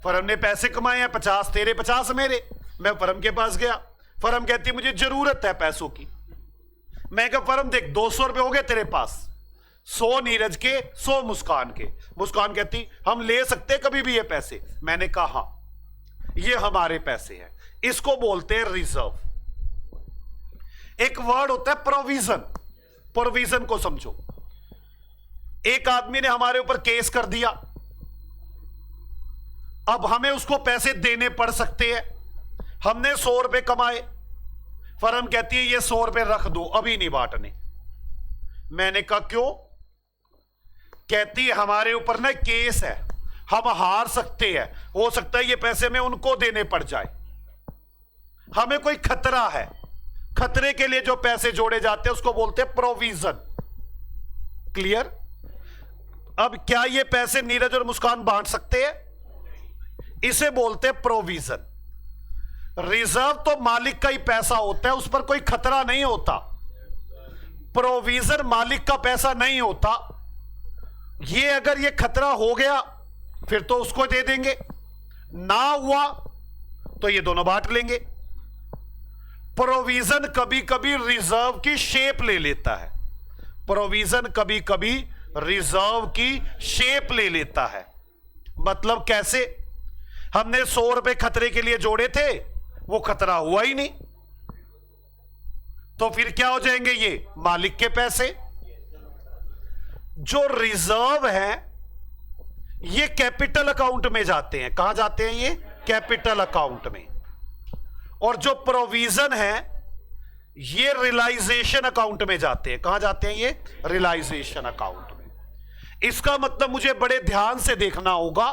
फर्म ने पैसे कमाए हैं, 50 तेरे 50 मेरे। मैं फर्म के पास गया, फर्म कहती मुझे जरूरत है पैसों की। मैं कहा फर्म देख 200 रुपए हो गए तेरे पास, 100 नीरज के 100 मुस्कान के। मुस्कान कहती हम ले सकते कभी भी ये पैसे। मैंने कहा हाँ, ये हमारे पैसे हैं, इसको बोलते हैं रिजर्व। एक वर्ड होता है प्रोविजन। प्रोविजन को समझो। एक आदमी ने हमारे ऊपर केस कर दिया, अब हमें उसको पैसे देने पड़ सकते हैं। हमने 100 रुपए कमाए, फर्म कहती है ये 100 रुपए रख दो, अभी नहीं बांटने। मैंने कहा क्यों? कहती है हमारे ऊपर ना केस है, हम हार सकते हैं, हो सकता है ये पैसे में उनको देने पड़ जाए, हमें कोई खतरा है। खतरे के लिए जो पैसे जोड़े जाते हैं उसको बोलते हैं प्रोविजन। क्लियर? अब क्या ये पैसे नीरज और मुस्कान बांट सकते हैं? इसे बोलते हैं प्रोविजन। रिजर्व तो मालिक का ही पैसा होता है, उस पर कोई खतरा नहीं होता। प्रोविजन मालिक का पैसा नहीं होता। ये अगर ये खतरा हो गया फिर तो उसको दे देंगे, ना हुआ तो ये दोनों बांट लेंगे। प्रोविजन कभी कभी रिजर्व की शेप ले लेता है। प्रोविजन कभी कभी रिजर्व की शेप ले लेता है। मतलब कैसे? हमने 100 रुपए खतरे के लिए जोड़े थे, वो खतरा हुआ ही नहीं, तो फिर क्या हो जाएंगे? ये मालिक के पैसे। जो रिजर्व है ये कैपिटल अकाउंट में जाते हैं। कहां जाते हैं? ये कैपिटल अकाउंट में। और जो प्रोविजन है ये रियलाइजेशन अकाउंट में जाते हैं। कहां जाते हैं? ये रियलाइजेशन अकाउंट में। इसका मतलब मुझे बड़े ध्यान से देखना होगा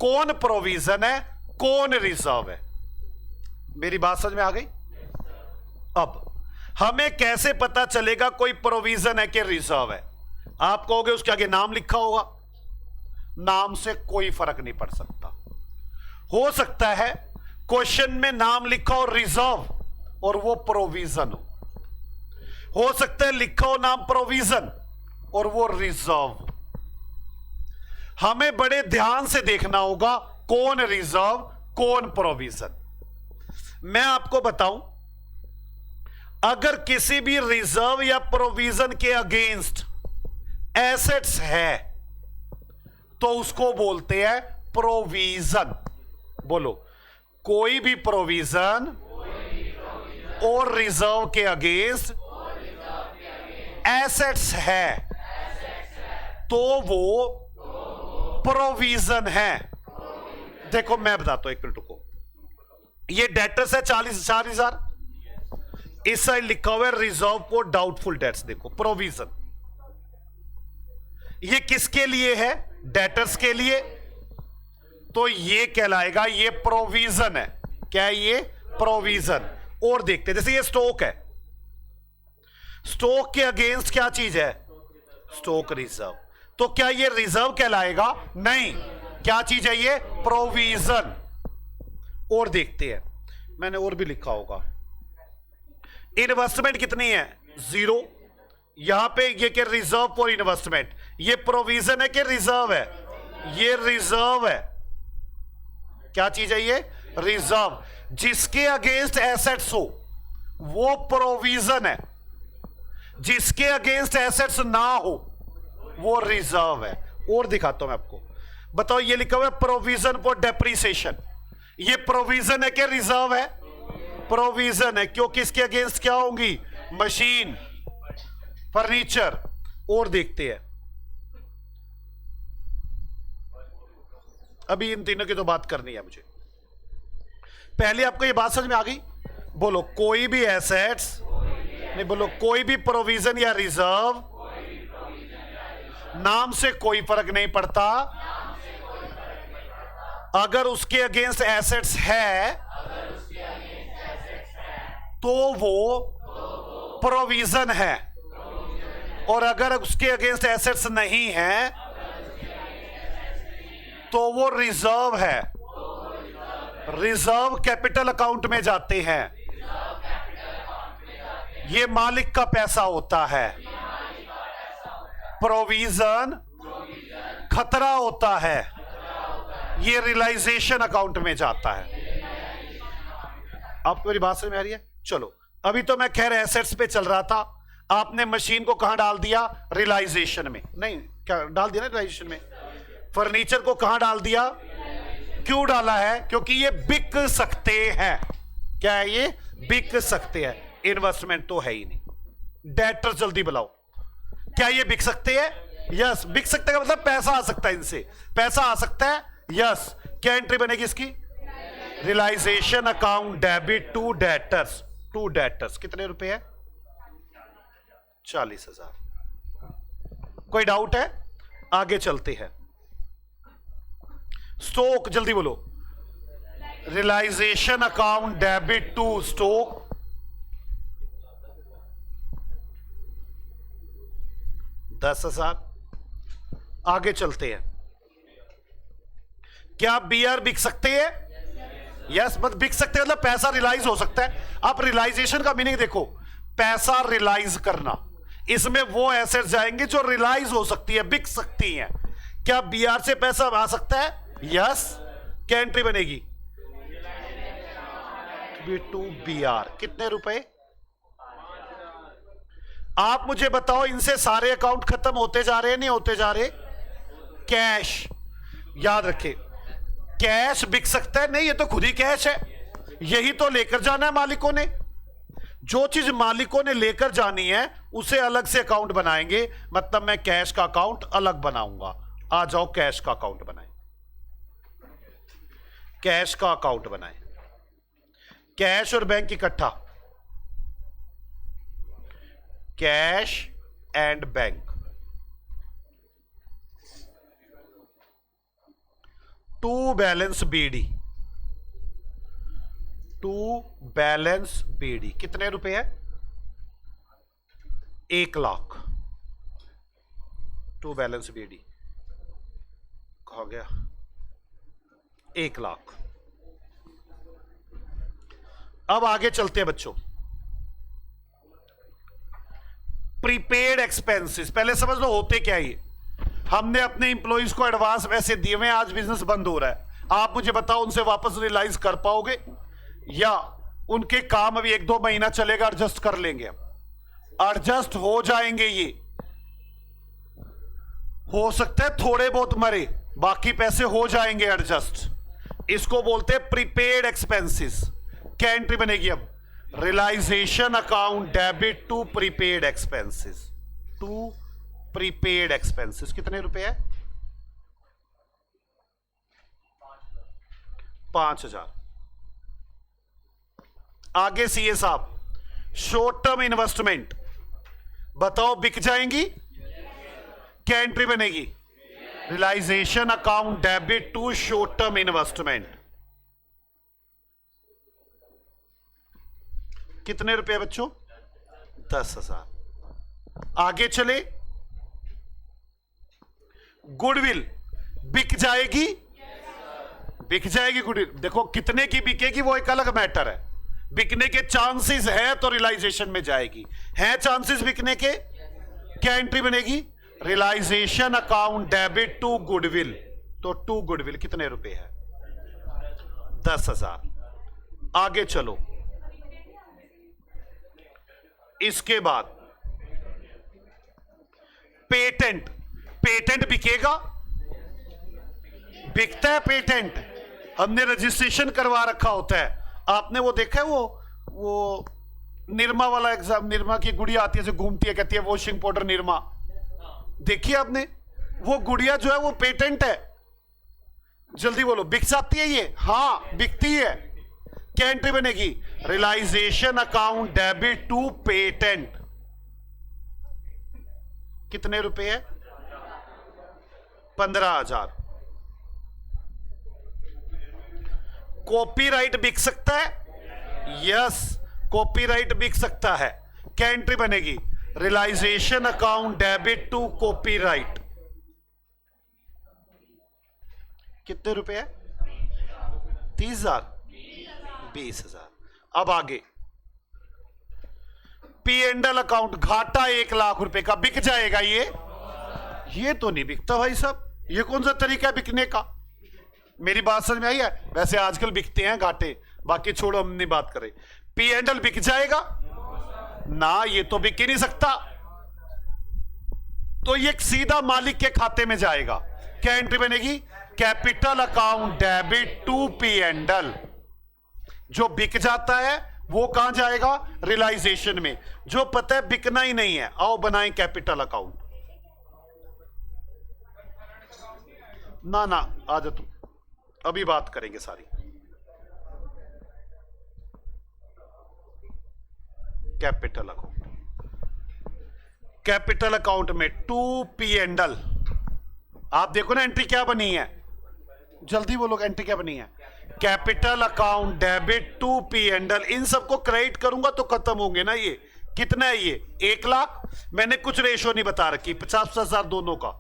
कौन प्रोविजन है, कौन रिजर्व है। मेरी बात समझ में आ गई? अब हमें कैसे पता चलेगा कोई प्रोविजन है कि रिजर्व है? आप कहोगे उसके आगे नाम लिखा होगा। नाम से कोई फर्क नहीं पड़ सकता। हो सकता है क्वेश्चन में नाम लिखा हो रिजर्व और वो प्रोविजन हो सकता है लिखा हो नाम प्रोविजन और वो रिजर्व। हमें बड़े ध्यान से देखना होगा कौन रिजर्व, कौन प्रोविजन। मैं आपको बताऊं, अगर किसी भी रिजर्व या प्रोविजन के अगेंस्ट एसेट्स है तो उसको बोलते हैं प्रोविजन। बोलो, कोई भी प्रोविजन और रिजर्व के अगेंस्ट एसेट्स है तो वो प्रोविजन है। देखो मैं बताता हूं, एक मिनट को। ये डेटर्स है 40000, इस साइड लिखा हुआ है रिजर्व फॉर डाउटफुल डेट्स। देखो प्रोविजन ये किसके लिए है? डेटर्स के लिए। तो ये कहलाएगा, ये प्रोविजन है। क्या है ये? प्रोविजन। और देखते हैं, जैसे ये स्टॉक है, स्टॉक के अगेंस्ट क्या चीज है? Stock reserve. तो क्या ये रिजर्व कहलाएगा? नहीं। क्या चीज है ये? प्रोविजन। और देखते हैं, मैंने और भी लिखा होगा। इन्वेस्टमेंट कितनी है? 0। यहां पे ये कि रिजर्व फॉर इन्वेस्टमेंट, ये प्रोविजन है कि रिजर्व है? ये रिजर्व है। क्या चीज है ये? रिजर्व। जिसके अगेंस्ट एसेट्स हो वो प्रोविजन है, जिसके अगेंस्ट एसेट्स ना हो वो रिजर्व है। और दिखाता हूं मैं आपको। बताओ, ये लिखा हुआ है प्रोविजन फॉर डेप्रिसिएशन, ये प्रोविजन है कि रिजर्व है? प्रोविजन है, क्योंकि इसके अगेंस्ट क्या होंगी? Machine, furniture. और देखते हैं, अभी इन तीनों की तो बात करनी है मुझे। पहले आपको ये बात समझ में आ गई? बोलो, कोई भी एसेट्स नहीं, बोलो कोई भी प्रोविजन या रिजर्व, नाम से कोई फर्क नहीं पड़ता, अगर उसके अगेंस्ट एसेट्स है तो वो प्रोविजन है, और अगर उसके अगेंस्ट एसेट्स नहीं है तो वो रिजर्व है। रिजर्व कैपिटल अकाउंट में जाते हैं, ये मालिक का पैसा होता है। प्रोविजन खतरा होता है, ये रियलाइजेशन अकाउंट में जाता है। आपको मेरी बात समझ में आ रही है? चलो, अभी तो मैं खैर एसेट्स पे चल रहा था, आपने मशीन को कहां डाल दिया? रियलाइजेशन में। नहीं, क्या डाल दिया ना रियलाइजेशन में? फर्नीचर को कहां डाल दिया? क्यों डाला है? क्योंकि ये बिक सकते हैं। क्या है ये? बिक सकते हैं। इन्वेस्टमेंट तो है ही नहीं। डेटर जल्दी बुलाओ। क्या ये बिक सकते हैं? यस। बिक सकते हैं का मतलब पैसा आ सकता है, इनसे पैसा आ सकता है। यस। क्या एंट्री बनेगी इसकी? Realisation account debit to debtors. To debtors कितने रुपए है? 40,000। कोई डाउट है? आगे चलते हैं। स्टॉक जल्दी बोलो। Realisation account debit to stock 10,000। आगे चलते हैं। क्या बीआर बिक सकते हैं? यस। मत बिक सकते हैं मतलब पैसा रियलाइज हो सकता है। आप रियलाइजेशन का मीनिंग देखो, पैसा रियलाइज करना। इसमें वो एसेट जाएंगे जो रियलाइज हो सकती है, बिक सकती हैं। क्या बीआर से पैसा आ सकता है? यस। क्या एंट्री बनेगी? टू बीआर कितने रुपए? आप मुझे बताओ, इनसे सारे अकाउंट खत्म होते जा रहे हैं, नहीं होते जा रहे? कैश याद रखे, कैश बिक सकता है? नहीं, ये तो खुद ही कैश है। यही तो लेकर जाना है मालिकों ने। जो चीज मालिकों ने लेकर जानी है उसे अलग से अकाउंट बनाएंगे। मतलब मैं कैश का अकाउंट अलग बनाऊंगा। आ जाओ, कैश का अकाउंट बनाए। कैश का अकाउंट बनाए। कैश और बैंक इकट्ठा। Cash and bank. To balance BD. To balance BD कितने रुपए है? 1,00,000। टू बैलेंस बीडी कहा गया 1,00,000। अब आगे चलते हैं बच्चों। प्रीपेड एक्सपेंसेस पहले समझ लो होते क्या ये। हमने अपने इंप्लॉइज को एडवांस पैसे दिए हुए हैं, आज बिजनेस बंद हो रहा है। आप मुझे बताओ उनसे वापस रियलाइज कर पाओगे या उनके काम अभी 1-2 महीना चलेगा, एडजस्ट कर लेंगे? एडजस्ट हो जाएंगे। ये हो सकता है थोड़े बहुत मरे, बाकी पैसे हो जाएंगे एडजस्ट। इसको बोलते हैं प्रीपेड एक्सपेंसेस। क्या एंट्री बनेगी अब? Realization account debit to prepaid expenses. To prepaid expenses कितने रुपए है? 5,000। आगे सीए साहब, शॉर्ट टर्म इन्वेस्टमेंट बताओ बिक जाएंगी? क्या एंट्री बनेगी? Realisation account debit to short term investment. कितने रुपए बच्चों? 10,000। आगे चले। गुडविल बिक जाएगी? बिक जाएगी गुडविल। देखो कितने की बिकेगी वो एक अलग मैटर है। बिकने के चांसेस है तो रियलाइजेशन में जाएगी। है चांसेस बिकने के? क्या एंट्री बनेगी? Realisation account debit to goodwill. तो टू गुडविल कितने रुपए है? 10,000। आगे चलो। इसके बाद पेटेंट। पेटेंट बिकेगा? बिकता है पेटेंट। हमने रजिस्ट्रेशन करवा रखा होता है। आपने वो देखा है वो निरमा वाला एग्जाम, निरमा की गुड़िया आती है जो घूमती है, कहती है वॉशिंग पाउडर निरमा। देखिए आपने वो गुड़िया जो है वो पेटेंट है। जल्दी बोलो, बिक जाती है ये? हाँ बिकती है। क्या एंट्री बनेगी? Realisation account debit to patent. कितने रुपए है? 15,000। कॉपीराइट बिक सकता है? यस, कॉपीराइट बिक सकता है। क्या एंट्री बनेगी? Realisation account debit to copyright. कितने रुपए है? 30,000। 20,000। अब आगे पी एंड एल अकाउंट, घाटा 1,00,000 रुपए का, बिक जाएगा ये तो नहीं बिकता भाई साहब। ये कौन सा तरीका है बिकने का? मेरी बात समझ में आई है? वैसे आजकल बिकते हैं घाटे, बाकी छोड़ो, हम नहीं बात करें। पी एंड एल बिक जाएगा ना? ये तो बिक ही नहीं सकता। तो ये सीधा मालिक के खाते में जाएगा। क्या एंट्री बनेगी? Capital account debit to P and L. जो बिक जाता है वो कहां जाएगा? रियलाइजेशन में। जो पता है बिकना ही नहीं है, आओ बनाएं कैपिटल अकाउंट। ना ना आ जा तू, अभी बात करेंगे सारी। कैपिटल अकाउंट, कैपिटल अकाउंट में 2P&L, आप देखो ना एंट्री क्या बनी है, जल्दी बोलो एंट्री क्या बनी है। कैपिटल अकाउंट डेबिट 2P&L, इन सबको क्रेडिट करूंगा तो खत्म होंगे ना। ये कितना है? ये 1 लाख। मैंने कुछ रेशो नहीं बता रखी, 50,000 दोनों का।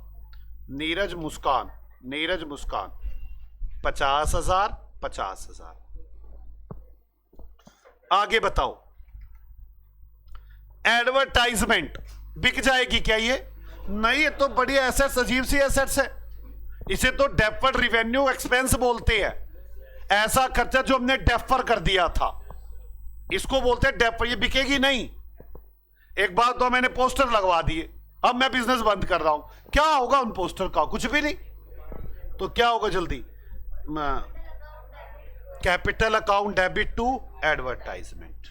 नीरज मुस्कान, नीरज मुस्कान 50,000 50,000। आगे बताओ। एडवर्टाइजमेंट बिक जाएगी क्या ये? नहीं, ये तो बड़ी एसेट्स, अजीब सी एसेट्स है। इसे तो डेफर्ड रिवेन्यू एक्सपेंस बोलते हैं। ऐसा खर्चा जो हमने डेफर कर दिया था, इसको बोलते हैं डेफर। ये बिकेगी नहीं। एक बात तो मैंने पोस्टर लगवा दिए, अब मैं बिजनेस बंद कर रहा हूं, क्या होगा उन पोस्टर का? कुछ भी नहीं। तो क्या होगा जल्दी? Capital account debit to advertisement.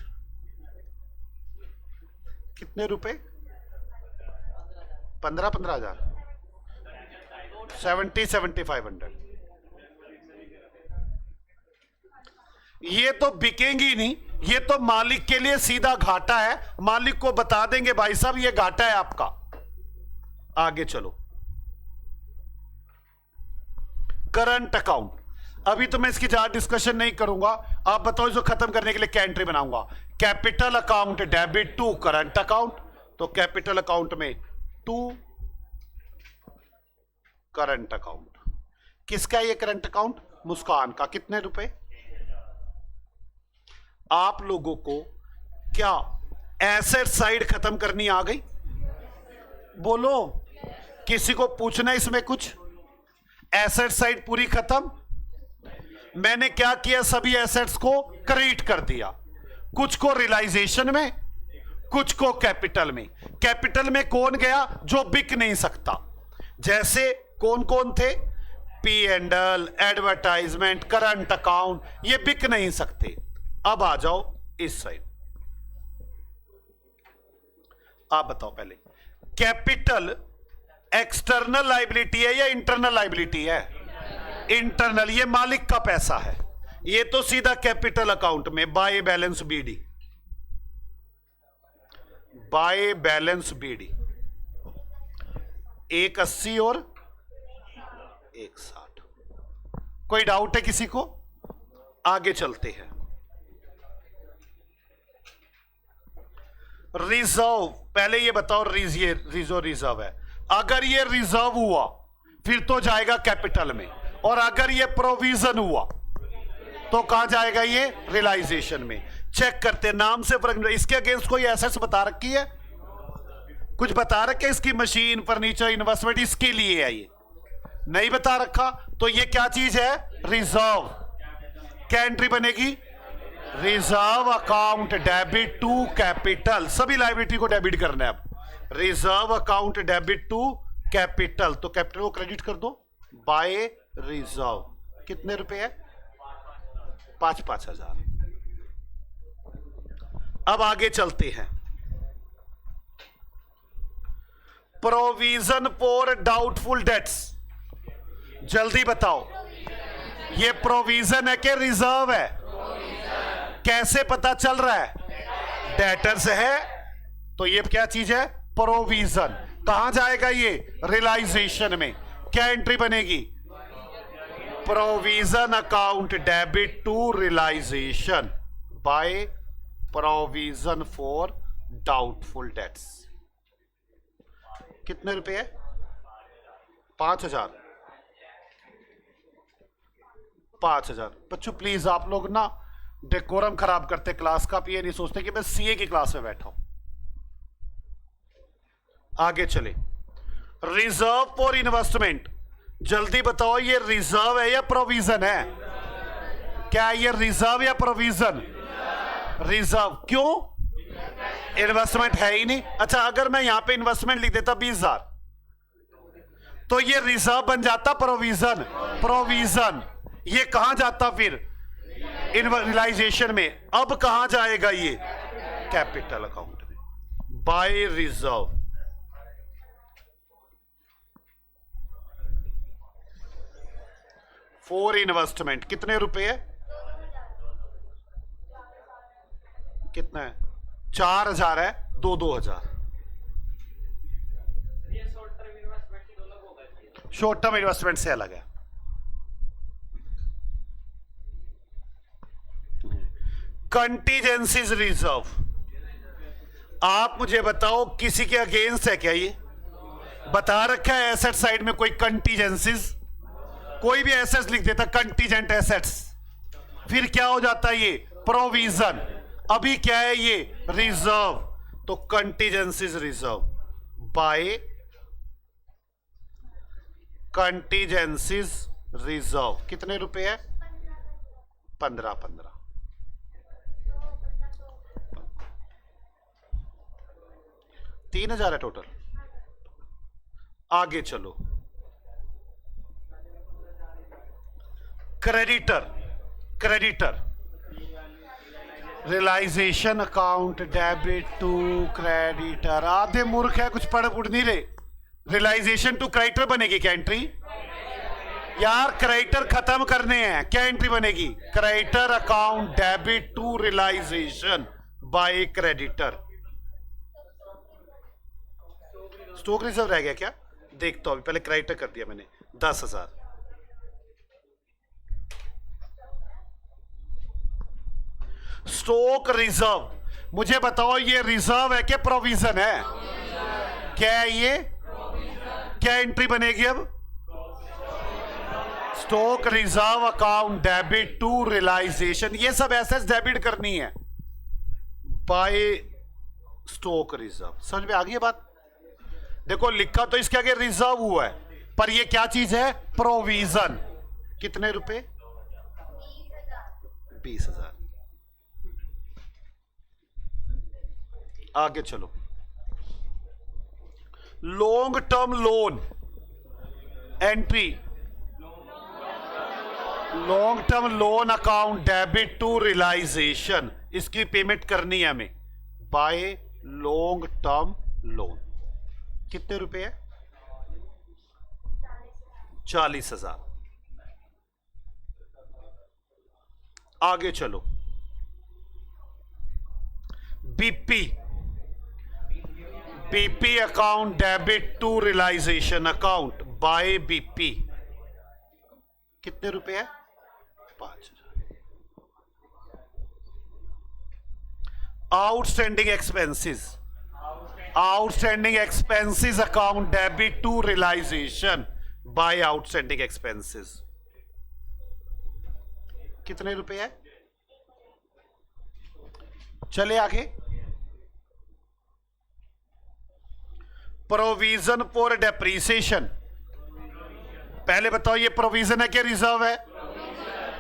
कितने रुपए? 15,000 7500। ये तो बिकेंगी नहीं, ये तो मालिक के लिए सीधा घाटा है। मालिक को बता देंगे भाई साहब ये घाटा है आपका। आगे चलो। करंट अकाउंट, अभी तो मैं इसकी ज्यादा डिस्कशन नहीं करूंगा। आप बताओ इसको खत्म करने के लिए क्या एंट्री बनाऊंगा? Capital account debit to current account. तो कैपिटल अकाउंट में 2 करंट अकाउंट। किसका ये करंट अकाउंट? मुस्कान का। कितने रुपए? आप लोगों को क्या एसेट साइड खत्म करनी आ गई? बोलो, किसी को पूछना इसमें कुछ? एसेट साइड पूरी खत्म। मैंने क्या किया? सभी एसेट्स को क्रेडिट कर दिया, कुछ को रियलाइजेशन में, कुछ को कैपिटल में। कैपिटल में कौन गया? जो बिक नहीं सकता। जैसे कौन कौन थे? P&L, एडवर्टाइजमेंट, करंट अकाउंट, ये बिक नहीं सकते। अब आ जाओ इस साइड। आप बताओ पहले, कैपिटल एक्सटर्नल लायबिलिटी है या इंटरनल लायबिलिटी है? इंटरनल। ये मालिक का पैसा है, ये तो सीधा कैपिटल अकाउंट में by balance BD. By balance BD 180 और 160। कोई डाउट है किसी को? आगे चलते हैं। रिजर्व, पहले ये बताओ रिजर्व है। अगर ये रिजर्व हुआ फिर तो जाएगा कैपिटल में, और अगर ये प्रोविजन हुआ तो कहां जाएगा? ये रियलाइजेशन में। चेक करते, नाम से फर्क नहीं। इसके अगेंस्ट कोई एसेट्स बता रखी है? कुछ बता रखे? इसकी मशीन, फर्नीचर, इन्वेस्टमेंट इसके लिए है, ये नहीं बता रखा। तो ये क्या चीज है? रिजर्व। क्या एंट्री बनेगी? Reserve account debit to capital. सभी लायबिलिटी को डेबिट करना है अब। Reserve account debit to capital, तो कैपिटल को क्रेडिट कर दो बाय रिजर्व। कितने रुपए है? 5,000। अब आगे चलते हैं। प्रोविजन फॉर डाउटफुल डेट्स, जल्दी बताओ ये प्रोविजन है कि रिजर्व है? कैसे पता चल रहा है? डेटर्स है, तो ये क्या चीज है? प्रोविजन। कहां जाएगा ये? रियलाइजेशन में। क्या एंट्री बनेगी? Provision account debit to realization by provision for doubtful debts. कितने रुपए है? 5,000। 5,000। बच्चों प्लीज आप लोग ना डेकोरम खराब करते क्लास का। ये नहीं सोचते कि मैं सीए की क्लास में बैठा हूं। आगे चले। रिजर्व फॉर इन्वेस्टमेंट, जल्दी बताओ ये रिजर्व है या प्रोविजन है? क्या ये रिजर्व या प्रोविजन? रिजर्व। क्यों? इन्वेस्टमेंट है ही नहीं। अच्छा, अगर मैं यहां पे इन्वेस्टमेंट लिख देता 20,000 तो ये रिजर्व बन जाता प्रोविजन। प्रोविजन ये कहां जाता फिर? रियलाइजेशन में। अब कहां जाएगा ये? कैपिटल अकाउंट में, बाय रिजर्व। फॉर इन्वेस्टमेंट कितने रुपए है? कितना है? 4,000 है, 2,000। शॉर्ट टर्म इन्वेस्टमेंट से अलग है। कंटीजेंसीज रिजर्व, आप मुझे बताओ किसी के अगेंस्ट है क्या? ये बता रखा है एसेट साइड में कोई कंटीजेंसीज? कोई भी एसेट्स लिख देता कंटीजेंट एसेट्स, फिर क्या हो जाता है ये? प्रोविजन। अभी क्या है ये? रिजर्व। तो contingencies reserve by contingencies reserve कितने रुपए है? 15। 3,000 है टोटल। आगे चलो, creditor realization account debit to creditor. आधे मूर्ख है, कुछ पढ़ नहीं रहे। रियलाइजेशन टू क्रेडिटर बनेगी क्या एंट्री? यार क्रेडिटर खत्म करने हैं, क्या एंट्री बनेगी? Creditor account debit to realization by creditor. Stock reserve रह गया क्या? देखता हूं, पहले क्रेडिटर कर दिया मैंने 10,000। स्टॉक रिजर्व, मुझे बताओ ये रिजर्व है क्या प्रोविजन है? क्या है ये? क्या एंट्री बनेगी अब? Stock reserve account debit to realization, ये सब एसेट्स डेबिट करनी है बाय स्टॉक रिजर्व। समझ में आ गई बात? देखो लिखा तो इसके आगे रिजर्व हुआ है, पर ये क्या चीज है? प्रोविजन। कितने रुपए? 20,000। आगे चलो, long term loan entry, long term loan account debit to realization, इसकी पेमेंट करनी है हमें बाय लॉन्ग टर्म लोन। कितने रुपए है? 40,000। आगे चलो, BP account debit to realisation account by BP. कितने रुपए है? 5,000। Outstanding expenses account debit to realization by outstanding expenses. कितने रुपए है? चले आगे, प्रोविजन फॉर डेप्रीसिएशन। पहले बताओ ये प्रोविजन है क्या रिजर्व है?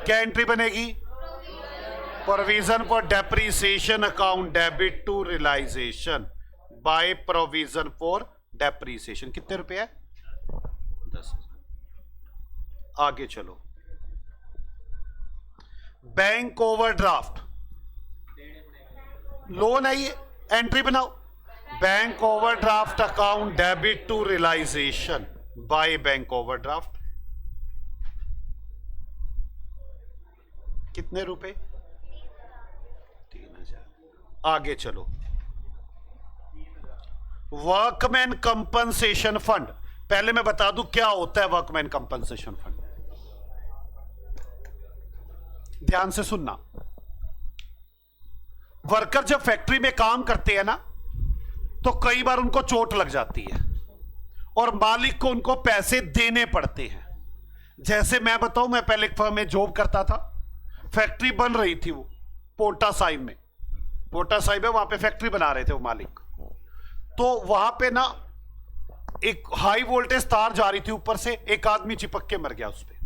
क्या एंट्री बनेगी? Provision for depreciation account debit to realization by provision for depreciation. कितने रुपए है? 10,000। आगे चलो, बैंक ओवरड्राफ्ट लोन है ये, एंट्री बनाओ bank overdraft account debit to realization by bank overdraft. कितने रुपए? 3,000। आगे चलो, वर्कमैन कंपनसेशन फंड। पहले मैं बता दूं क्या होता है वर्कमैन कंपनसेशन फंड, ध्यान से सुनना। वर्कर जब फैक्ट्री में काम करते हैं ना, तो कई बार उनको चोट लग जाती है और मालिक को उनको पैसे देने पड़ते हैं। जैसे मैं बताऊं, मैं पहले एक फर्म में जॉब करता था, फैक्ट्री बन रही थी, वो पोटा साहिब में, पोटा साहिब है, वहां पे फैक्ट्री बना रहे थे वो मालिक। तो वहां पे ना एक हाई वोल्टेज तार जा रही थी ऊपर से, एक आदमी चिपक के मर गया उस पे।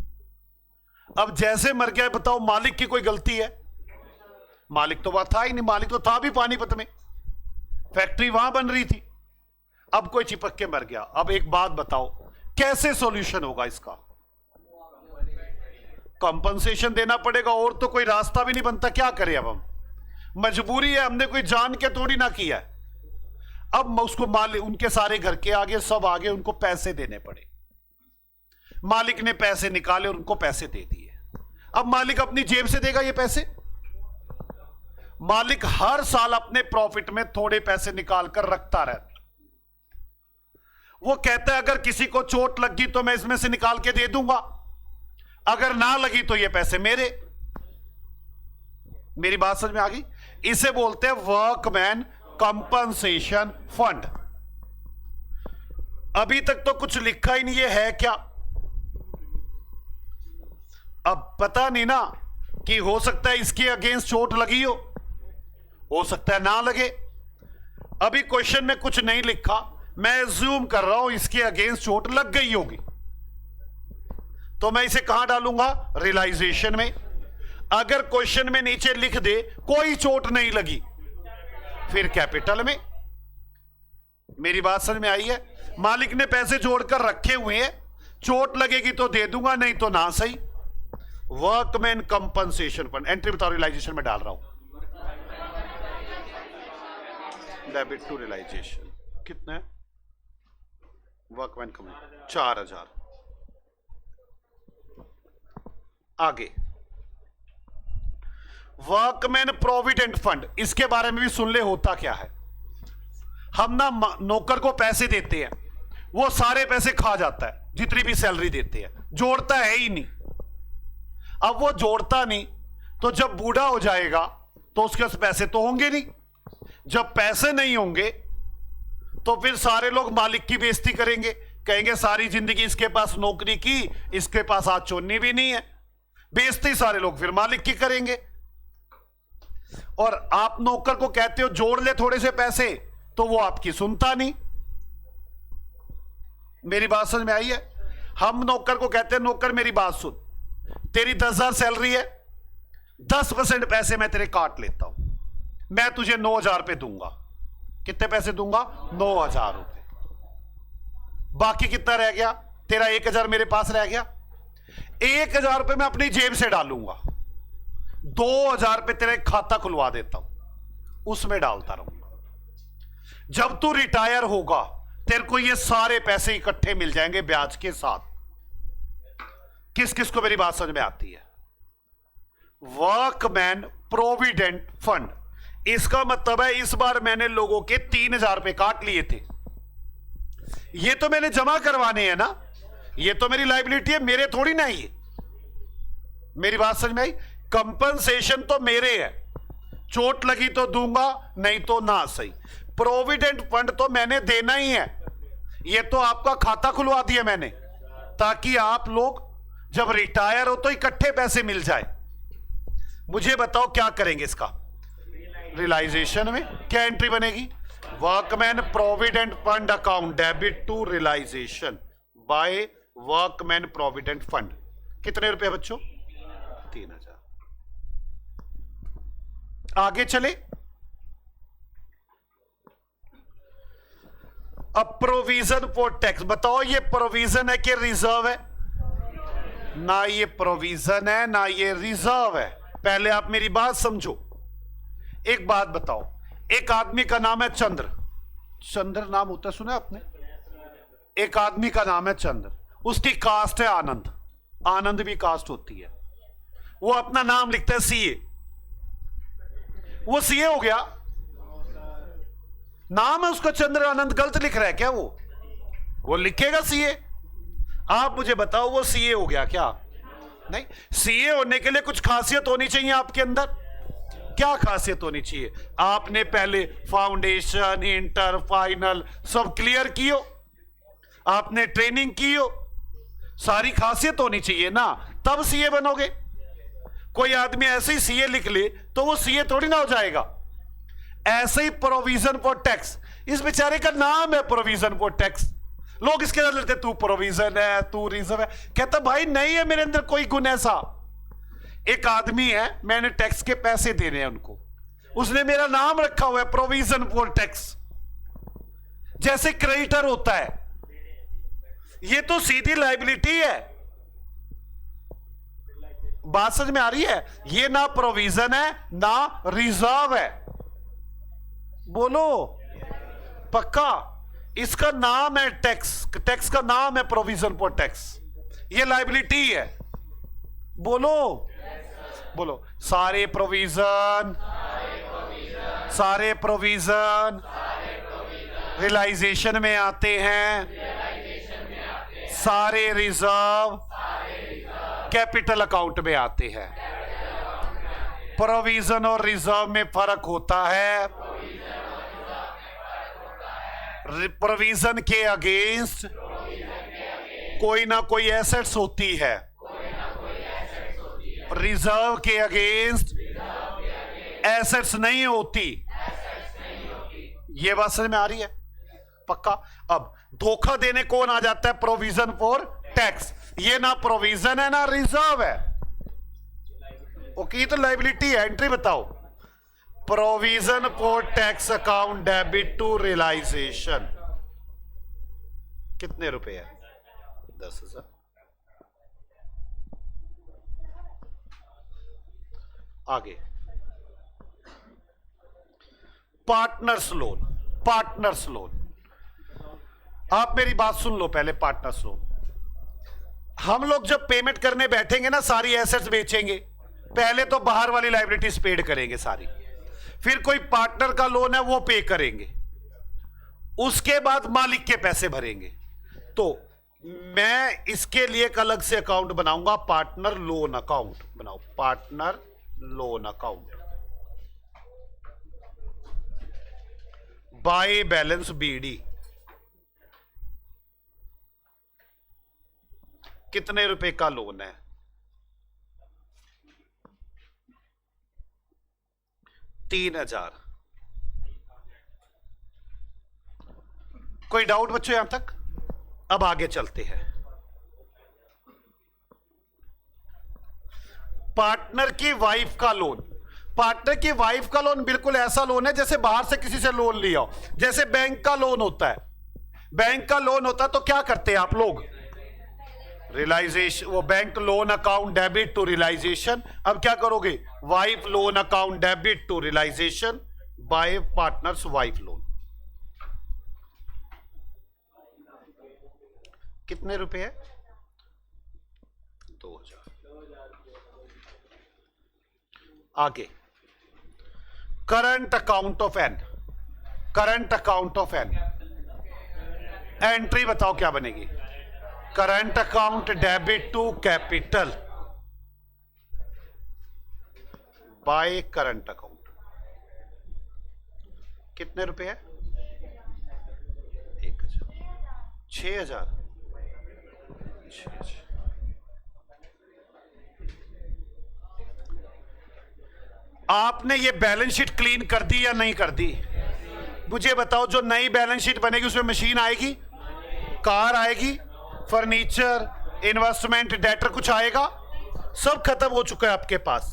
अब जैसे मर गया, बताओ मालिक की कोई गलती है? मालिक तो वहां था ही नहीं, मालिक तो था भी पानीपत में, फैक्ट्री वहां बन रही थी। अब कोई चिपक के मर गया। अब एक बात बताओ, कैसे सॉल्यूशन होगा इसका? कंपनसेशन देना पड़ेगा, और तो कोई रास्ता भी नहीं बनता। क्या करें अब हम, मजबूरी है, हमने कोई जान के थोड़ी ना किया है। अब उसको मालिक, उनके सारे घर के आगे सब आगे उनको पैसे देने पड़े। मालिक ने पैसे निकाले और उनको पैसे दे दिए। अब मालिक अपनी जेब से देगा ये पैसे? मालिक हर साल अपने प्रॉफिट में थोड़े पैसे निकाल कर रखता रहता। वो कहता है अगर किसी को चोट लगी तो मैं इसमें से निकाल के दे दूंगा, अगर ना लगी तो ये पैसे मेरे। मेरी बात समझ में आ गई? इसे बोलते हैं वर्कमैन कंपनसेशन फंड। अभी तक तो कुछ लिखा ही नहीं है क्या? अब पता नहीं ना कि हो सकता है इसके अगेंस्ट चोट लगी हो सकता है ना लगे। अभी क्वेश्चन में कुछ नहीं लिखा, मैं एज्यूम कर रहा हूं इसके अगेंस्ट चोट लग गई होगी, तो मैं इसे कहां डालूंगा? रियलाइजेशन में। अगर क्वेश्चन में नीचे लिख दे कोई चोट नहीं लगी, फिर कैपिटल में। मेरी बात समझ में आई है? मालिक ने पैसे जोड़कर रखे हुए हैं, चोट लगेगी तो दे दूंगा, नहीं तो ना सही। वर्कमैन कंपनसेशन फंड, एंट्री बताओ, रियलाइजेशन में डाल रहा हूं। डेबिट टू रियलाइजेशन कितना है? Workman company 4000। आगे वर्कमैन प्रोविडेंट फंड, इसके बारे में भी सुन ले। होता क्या है, हम ना नौकर को पैसे देते हैं, वो सारे पैसे खा जाता है, जितनी भी सैलरी देते हैं, जोड़ता है ही नहीं। अब वो जोड़ता नहीं तो जब बूढ़ा हो जाएगा तो उसके पास पैसे तो होंगे नहीं। जब पैसे नहीं होंगे तो फिर सारे लोग मालिक की बेइज्जती करेंगे, कहेंगे सारी जिंदगी इसके पास नौकरी की, इसके पास आज चोन्नी भी नहीं है। बेइज्जती सारे लोग फिर मालिक की करेंगे। और आप नौकर को कहते हो जोड़ ले थोड़े से पैसे, तो वो आपकी सुनता नहीं। मेरी बात समझ में आई है? हम नौकर को कहते हैं नौकर मेरी बात सुन, तेरी 10,000 सैलरी है, 10% पैसे मैं तेरे काट लेता हूं, मैं तुझे 9,000 रुपए दूंगा। कितने पैसे दूंगा? 9,000 रुपए। बाकी कितना रह गया? तेरा 1,000 मेरे पास रह गया। 1,000 रुपए मैं अपनी जेब से डालूंगा, 2,000 रुपए तेरा खाता खुलवा देता हूं, उसमें डालता रहूंगा। जब तू रिटायर होगा तेरे को ये सारे पैसे इकट्ठे मिल जाएंगे ब्याज के साथ। किस किस को मेरी बात समझ में आती है? वर्कमैन प्रोविडेंट फंड, इसका मतलब है इस बार मैंने लोगों के 3,000 रुपए काट लिए थे। ये तो मैंने जमा करवाने हैं ना, ये तो मेरी लायबिलिटी है, मेरे थोड़ी ना ये। मेरी बात समझ में आई? कंपनसेशन तो मेरे है, चोट लगी तो दूंगा, नहीं तो ना सही। प्रोविडेंट फंड तो मैंने देना ही है, ये तो आपका खाता खुलवा दिया मैंने, ताकि आप लोग जब रिटायर हो तो इकट्ठे पैसे मिल जाए। मुझे बताओ क्या करेंगे इसका? रियलाइजेशन में क्या एंट्री बनेगी? Workman provident fund account debit to realization by workman provident fund. कितने रुपए बच्चों? 3,000। आगे चले। अब प्रोविजन फॉर टैक्स, बताओ ये प्रोविजन है कि रिजर्व है? ना ये प्रोविजन है ना ये रिजर्व है। पहले आप मेरी बात समझो। एक बात बताओ, एक आदमी का नाम है चंद्र, चंद्र नाम होता है, सुना आपने? एक आदमी का नाम है चंद्र, उसकी कास्ट है आनंद, आनंद भी कास्ट होती है। वो अपना नाम लिखता है सीए, वो सीए हो गया, नाम है उसका चंद्र आनंद, गलत लिख रहा है क्या? वो लिखेगा सीए। आप मुझे बताओ वो सीए हो गया क्या? नहीं। सीए होने के लिए कुछ खासियत होनी चाहिए आपके अंदर। क्या खासियत होनी चाहिए? आपने पहले फाउंडेशन, इंटर, फाइनल सब क्लियर की हो, आपने ट्रेनिंग की हो, सारी खासियत होनी चाहिए ना, तब सीए बनोगे। कोई आदमी ऐसे ही सीए लिख ले तो वो सीए थोड़ी ना हो जाएगा। ऐसे ही प्रोविजन फॉर टैक्स, इस बेचारे का नाम है प्रोविजन फॉर टैक्स, लोग इसके अंदर लेते तू प्रोविजन है, तू रिजर्व है। कहता भाई नहीं है मेरे अंदर कोई गुण ऐसा। एक आदमी है, मैंने टैक्स के पैसे देने हैं उनको, उसने मेरा नाम रखा हुआ है प्रोविजन फॉर टैक्स। जैसे क्रेडिटर होता है, ये तो सीधी लायबिलिटी है। बात समझ में आ रही है? ये ना प्रोविजन है ना रिजर्व है। बोलो पक्का? इसका नाम है टैक्स, टैक्स का नाम है प्रोविजन फॉर टैक्स, ये लायबिलिटी है। बोलो बोलो सारे प्रोविजन रियलाइजेशन में आते हैं, सारे रिजर्व कैपिटल अकाउंट में आते हैं। प्रोविजन और रिजर्व में फर्क होता है। प्रोविजन के अगेंस्ट कोई ना कोई एसेट्स होती है, रिजर्व के अगेंस्ट एसेट्स नहीं होती। ये बात समझ में आ रही है? पक्का? अब धोखा देने कौन आ जाता है? Provision for tax. ये ना प्रोविजन है ना रिजर्व है। ओके, ये तो लायबिलिटी है। एंट्री बताओ। Provision for tax account debit to realization कितने रुपए है? 10,000। आगे पार्टनर्स लोन। पार्टनर्स लोन, आप मेरी बात सुन लो पहले। पार्टनर्स लोन, हम लोग जब पेमेंट करने बैठेंगे ना, सारी एसेट्स बेचेंगे। पहले तो बाहर वाली लायबिलिटीज पेड करेंगे सारी, फिर कोई पार्टनर का लोन है वो पे करेंगे, उसके बाद मालिक के पैसे भरेंगे। तो मैं इसके लिए एक अलग से अकाउंट बनाऊंगा, पार्टनर लोन अकाउंट बनाओ। Partner loan account by balance BD. कितने रुपए का लोन है? 3,000। कोई डाउट बच्चों यहां तक? अब आगे चलते हैं। पार्टनर की वाइफ का लोन। पार्टनर की वाइफ का लोन बिल्कुल ऐसा लोन है जैसे बाहर से किसी से लोन लिया हो, जैसे बैंक का लोन होता है। बैंक का लोन होता है तो क्या करते हैं आप लोग? रियलाइजेशन, वो bank loan account debit to realization. अब क्या करोगे? Wife loan account debit to realization by partners wife loan. कितने रुपए है? 2,000। आगे current account of N. Current account of N, entry बताओ क्या बनेगी? Current account debit to capital by current account. कितने रुपए है? 1,000। 6,000। आपने ये बैलेंस शीट क्लीन कर दी या नहीं कर दी? मुझे बताओ। जो नई बैलेंस शीट बनेगी उसमें मशीन आएगी, कार आएगी, फर्नीचर, इन्वेस्टमेंट, डेटर कुछ आएगा? सब खत्म हो चुका है आपके पास।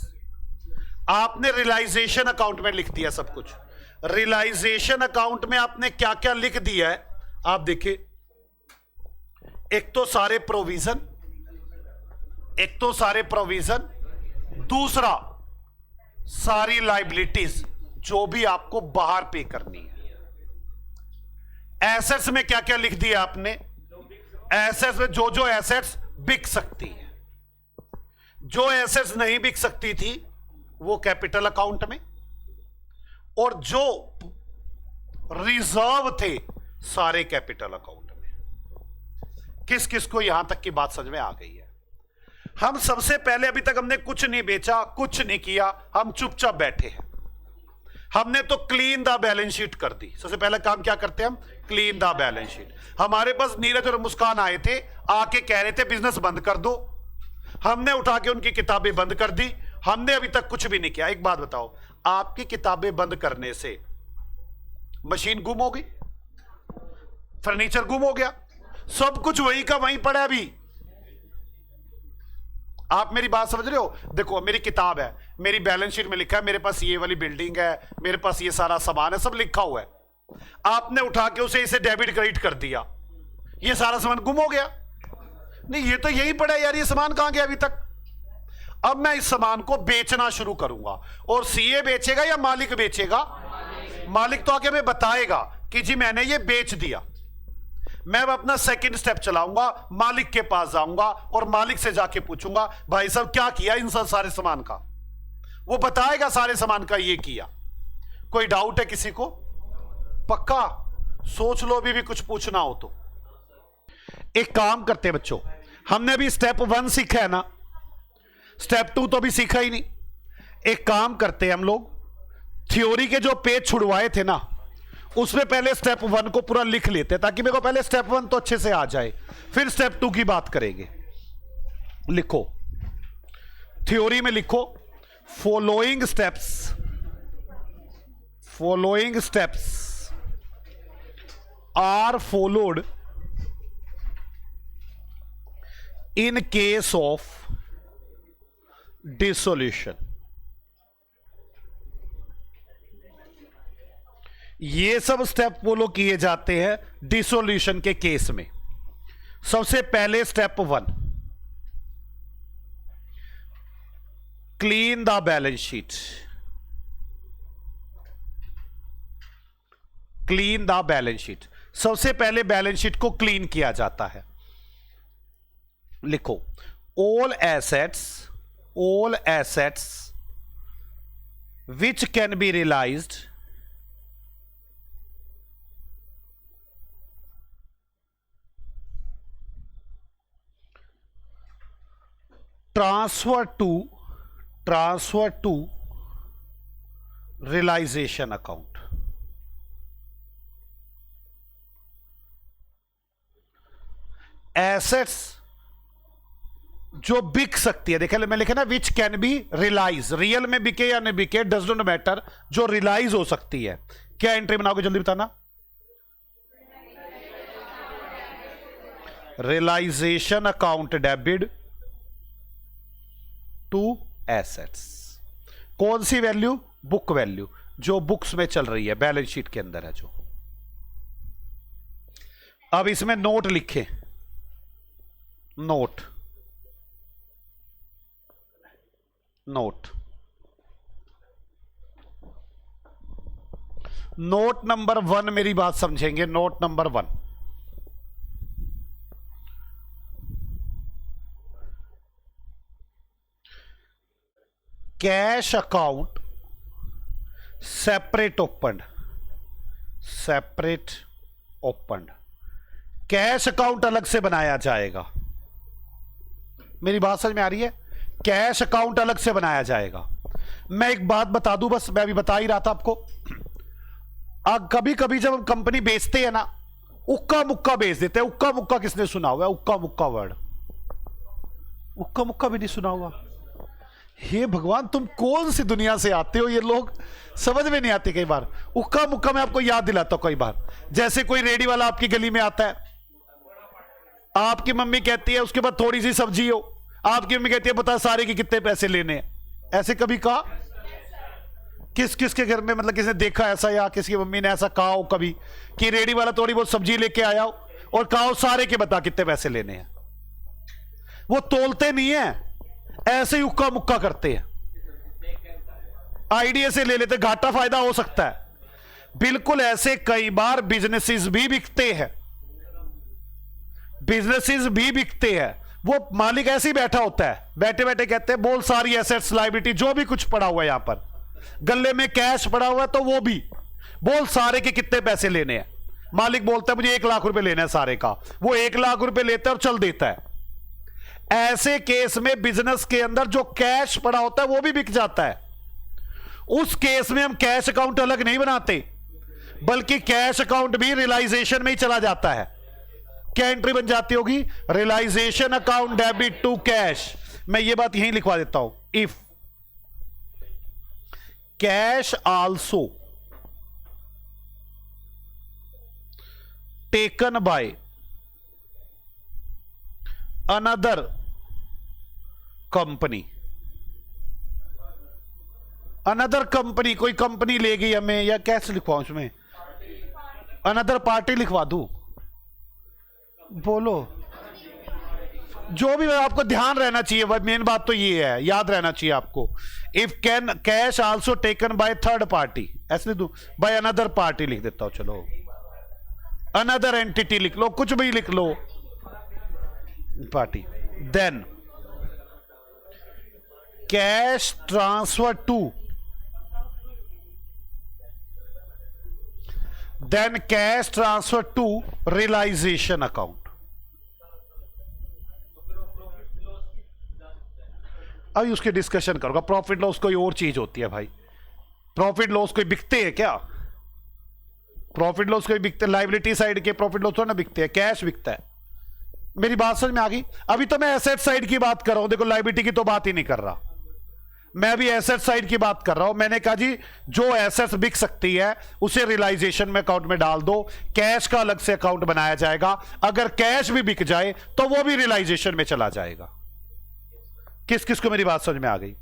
आपने रियलाइजेशन अकाउंट में लिख दिया सब कुछ। रियलाइजेशन अकाउंट में आपने क्या क्या लिख दिया है आप देखिए। एक तो सारे प्रोविजन, दूसरा सारी लायबिलिटीज जो भी आपको बाहर पे करनी है। एसेट्स में क्या क्या लिख दिया आपने? एसेट्स में जो एसेट्स बिक सकती है, जो एसेट्स नहीं बिक सकती थी वो कैपिटल अकाउंट में, और जो रिजर्व थे सारे कैपिटल अकाउंट में। किस किस को यहां तक की बात समझ में आ गई है? हम सबसे पहले, अभी तक हमने कुछ नहीं बेचा, कुछ नहीं किया, हम चुपचाप बैठे हैं। हमने तो क्लीन द बैलेंस शीट कर दी। सबसे पहला काम क्या करते हैं हम? Clean the balance sheet. हमारे पास नीरज और मुस्कान आए थे, आके कह रहे थे बिजनेस बंद कर दो। हमने उठा के उनकी किताबें बंद कर दी। हमने अभी तक कुछ भी नहीं किया। एक बात बताओ, आपकी किताबें बंद करने से मशीन गुम हो गई, फर्नीचर गुम हो गया, सब कुछ वहीं का वहीं पड़ा है अभी। आप मेरी बात समझ रहे हो? देखो मेरी किताब है, मेरी बैलेंस शीट में लिखा है मेरे पास ये वाली बिल्डिंग है, मेरे पास ये सारा सामान है, सब लिखा हुआ है। आपने उठा के उसे इसे डेबिट क्रेडिट कर दिया, ये सारा सामान गुम हो गया। नहीं, ये तो यही पड़ा है यार, ये सामान कहां गया अभी तक? अब मैं इस सामान को बेचना शुरू करूंगा, और सीए बेचेगा या मालिक बेचेगा? मालिक तो आके हमें बताएगा कि जी मैंने ये बेच दिया। मैं अब अपना सेकंड स्टेप चलाऊंगा, मालिक के पास जाऊंगा और मालिक से जाके पूछूंगा भाई साहब क्या किया इन सब सारे सामान का। वो बताएगा सारे सामान का ये किया। कोई डाउट है किसी को? पक्का? सोच लो अभी भी कुछ पूछना हो तो। एक काम करते हैं बच्चों, हमने अभी स्टेप 1 सीखा है ना, स्टेप 2 तो अभी सीखा ही नहीं। एक काम करते हैं हम लोग, थ्योरी के जो पेज छुड़वाए थे ना उसमें पहले स्टेप 1 को पूरा लिख लेते हैं, ताकि मेरे को पहले स्टेप 1 तो अच्छे से आ जाए, फिर स्टेप 2 की बात करेंगे। लिखो, थ्योरी में लिखो, following steps are followed in case of dissolution. ये सब स्टेप फॉलो किए जाते हैं डिसोल्यूशन के केस में। सबसे पहले step 1, clean the balance sheet. Clean the balance sheet, सबसे पहले बैलेंस शीट को क्लीन किया जाता है। लिखो, all assets which can be realized transfer to realization account। Assets जो बिक सकती है, देखे मैं लिखा ना, which can be realise, real में बिके या नहीं बिके डज नॉट मैटर, जो रिलाइज हो सकती है। क्या एंट्री बनाओगे जल्दी बताना? Realization account debit to assets. कौन सी वैल्यू? बुक वैल्यू, जो बुक्स में चल रही है, बैलेंस शीट के अंदर है जो। अब इसमें नोट लिखे, नोट नंबर 1 मेरी बात समझेंगे। Note number 1, cash account separate opened. Cash account अलग से बनाया जाएगा। मेरी बात समझ में आ रही है? कैश अकाउंट अलग से बनाया जाएगा। मैं एक बात बता दूं, बस मैं अभी बता ही रहा था आपको। कभी कभी जब हम कंपनी बेचते हैं ना, उक्का मुक्का बेच देते हैं। उक्का मुक्का किसने सुना हुआ है? उक्का मुक्का वर्ड, उक्का मुक्का भी नहीं सुना हुआ? हे भगवान, तुम कौन सी दुनिया से आते हो? ये लोग समझ में नहीं आते कई बार। उक्का मुक्का मैं आपको याद दिलाता हूं कई बार। जैसे कोई रेडी वाला आपकी गली में आता है, आपकी मम्मी कहती है उसके बाद थोड़ी सी सब्जी हो, आपकी मम्मी कहती है बता सारे के कितने पैसे लेने हैं। ऐसे कभी कहा? किस किस के घर में, मतलब किसने देखा ऐसा, या किसकी मम्मी ने ऐसा कहा हो कभी कि रेडी वाला थोड़ी बहुत सब्जी लेके आया हो और कहा हो सारे के बता कितने पैसे लेने हैं? वो तोलते नहीं है, ऐसे ही उक्का मुक्का करते हैं, आइडिया से ले लेते, घाटा फायदा हो सकता है। बिल्कुल ऐसे कई बार बिजनेसेस भी बिकते हैं, वो मालिक ऐसे ही बैठा होता है, बैठे बैठे कहते हैं बोल सारी एसेट्स लायबिलिटी जो भी कुछ पड़ा हुआ है, यहां पर गले में कैश पड़ा हुआ है तो वो भी बोल सारे के कितने पैसे लेने हैं। मालिक बोलता है मुझे 1 लाख रुपए लेना है सारे का, वो 1 लाख रुपए लेता है और चल देता है। ऐसे केस में बिजनेस के अंदर जो कैश पड़ा होता है वो भी बिक जाता है। उस केस में हम कैश अकाउंट अलग नहीं बनाते, बल्कि कैश अकाउंट भी रियलाइजेशन में ही चला जाता है। क्या एंट्री बन जाती होगी? Realization account debit to cash. मैं ये बात यहीं लिखवा देता हूं, if cash also taken by another company, another company, कोई कंपनी ले गई हमें, या कैसे लिखवाऊं इसमें? अनदर पार्टी लिखवा दूं? बोलो, जो भी आपको ध्यान रहना चाहिए, मेन बात तो ये है, याद रहना चाहिए आपको। If can cash also taken by third party, ऐसे लिख दूं, बाय अनदर पार्टी लिख देता हूं, चलो अनदर एंटिटी लिख लो, कुछ भी लिख लो, party. Then cash transfer to, then cash transfer to realisation account. अभी उसकी डिस्कशन करूंगा। प्रॉफिट लॉस कोई और चीज होती है भाई, प्रॉफिट लॉस कोई बिकते हैं क्या? प्रॉफिट लॉस कोई बिकते, लाइबिलिटी साइड के प्रॉफिट लॉस थोड़ा ना बिकते हैं, कैश बिकता है। मेरी बात समझ में आ गई? अभी तो मैं एसेट साइड की बात कर रहा हूं, देखो लाइबिलिटी की तो बात ही नहीं कर रहा, मैं अभी एसेट साइड की बात कर रहा हूं। मैंने कहा जी जो एसेट्स बिक सकती है उसे रियलाइजेशन में अकाउंट में डाल दो, कैश का अलग से अकाउंट बनाया जाएगा। अगर कैश भी बिक जाए तो वो भी रियलाइजेशन में चला जाएगा। किस किस को मेरी बात समझ में आ गई?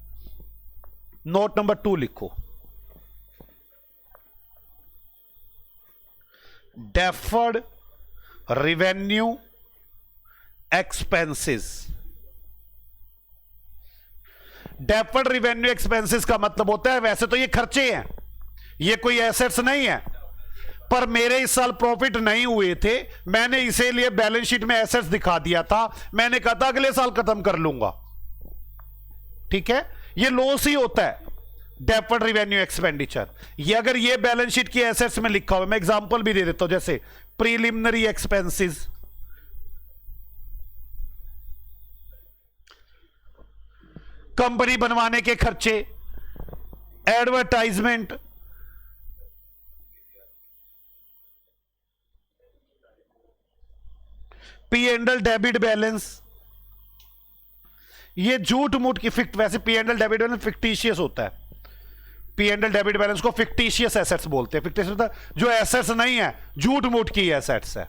नोट नंबर 2 लिखो, deferred revenue expenses. Deferred revenue expenses का मतलब होता है, वैसे तो ये खर्चे हैं, ये कोई एसेट्स नहीं है, पर मेरे इस साल प्रॉफिट नहीं हुए थे, मैंने इसीलिए बैलेंस शीट में एसेट्स दिखा दिया था, मैंने कहा था अगले साल खत्म कर लूंगा, ठीक है? ये लॉस ही होता है डेफर्ड रिवेन्यू एक्सपेंडिचर। ये अगर ये बैलेंस शीट की एसेट्स में लिखा हुआ, मैं एग्जांपल भी दे देता हूं, जैसे प्रीलिमिनरी एक्सपेंसेस, कंपनी बनवाने के खर्चे, advertisement, P and L debit balance, ये झूठ मूठ की वैसे P and L debit balance fictitious होता है, P and L debit balance को फिक्टिशियस एसेट्स बोलते हैं। फिक्टिशियस मतलब जो एसेट्स नहीं है, झूठ मूठ की एसेट्स है।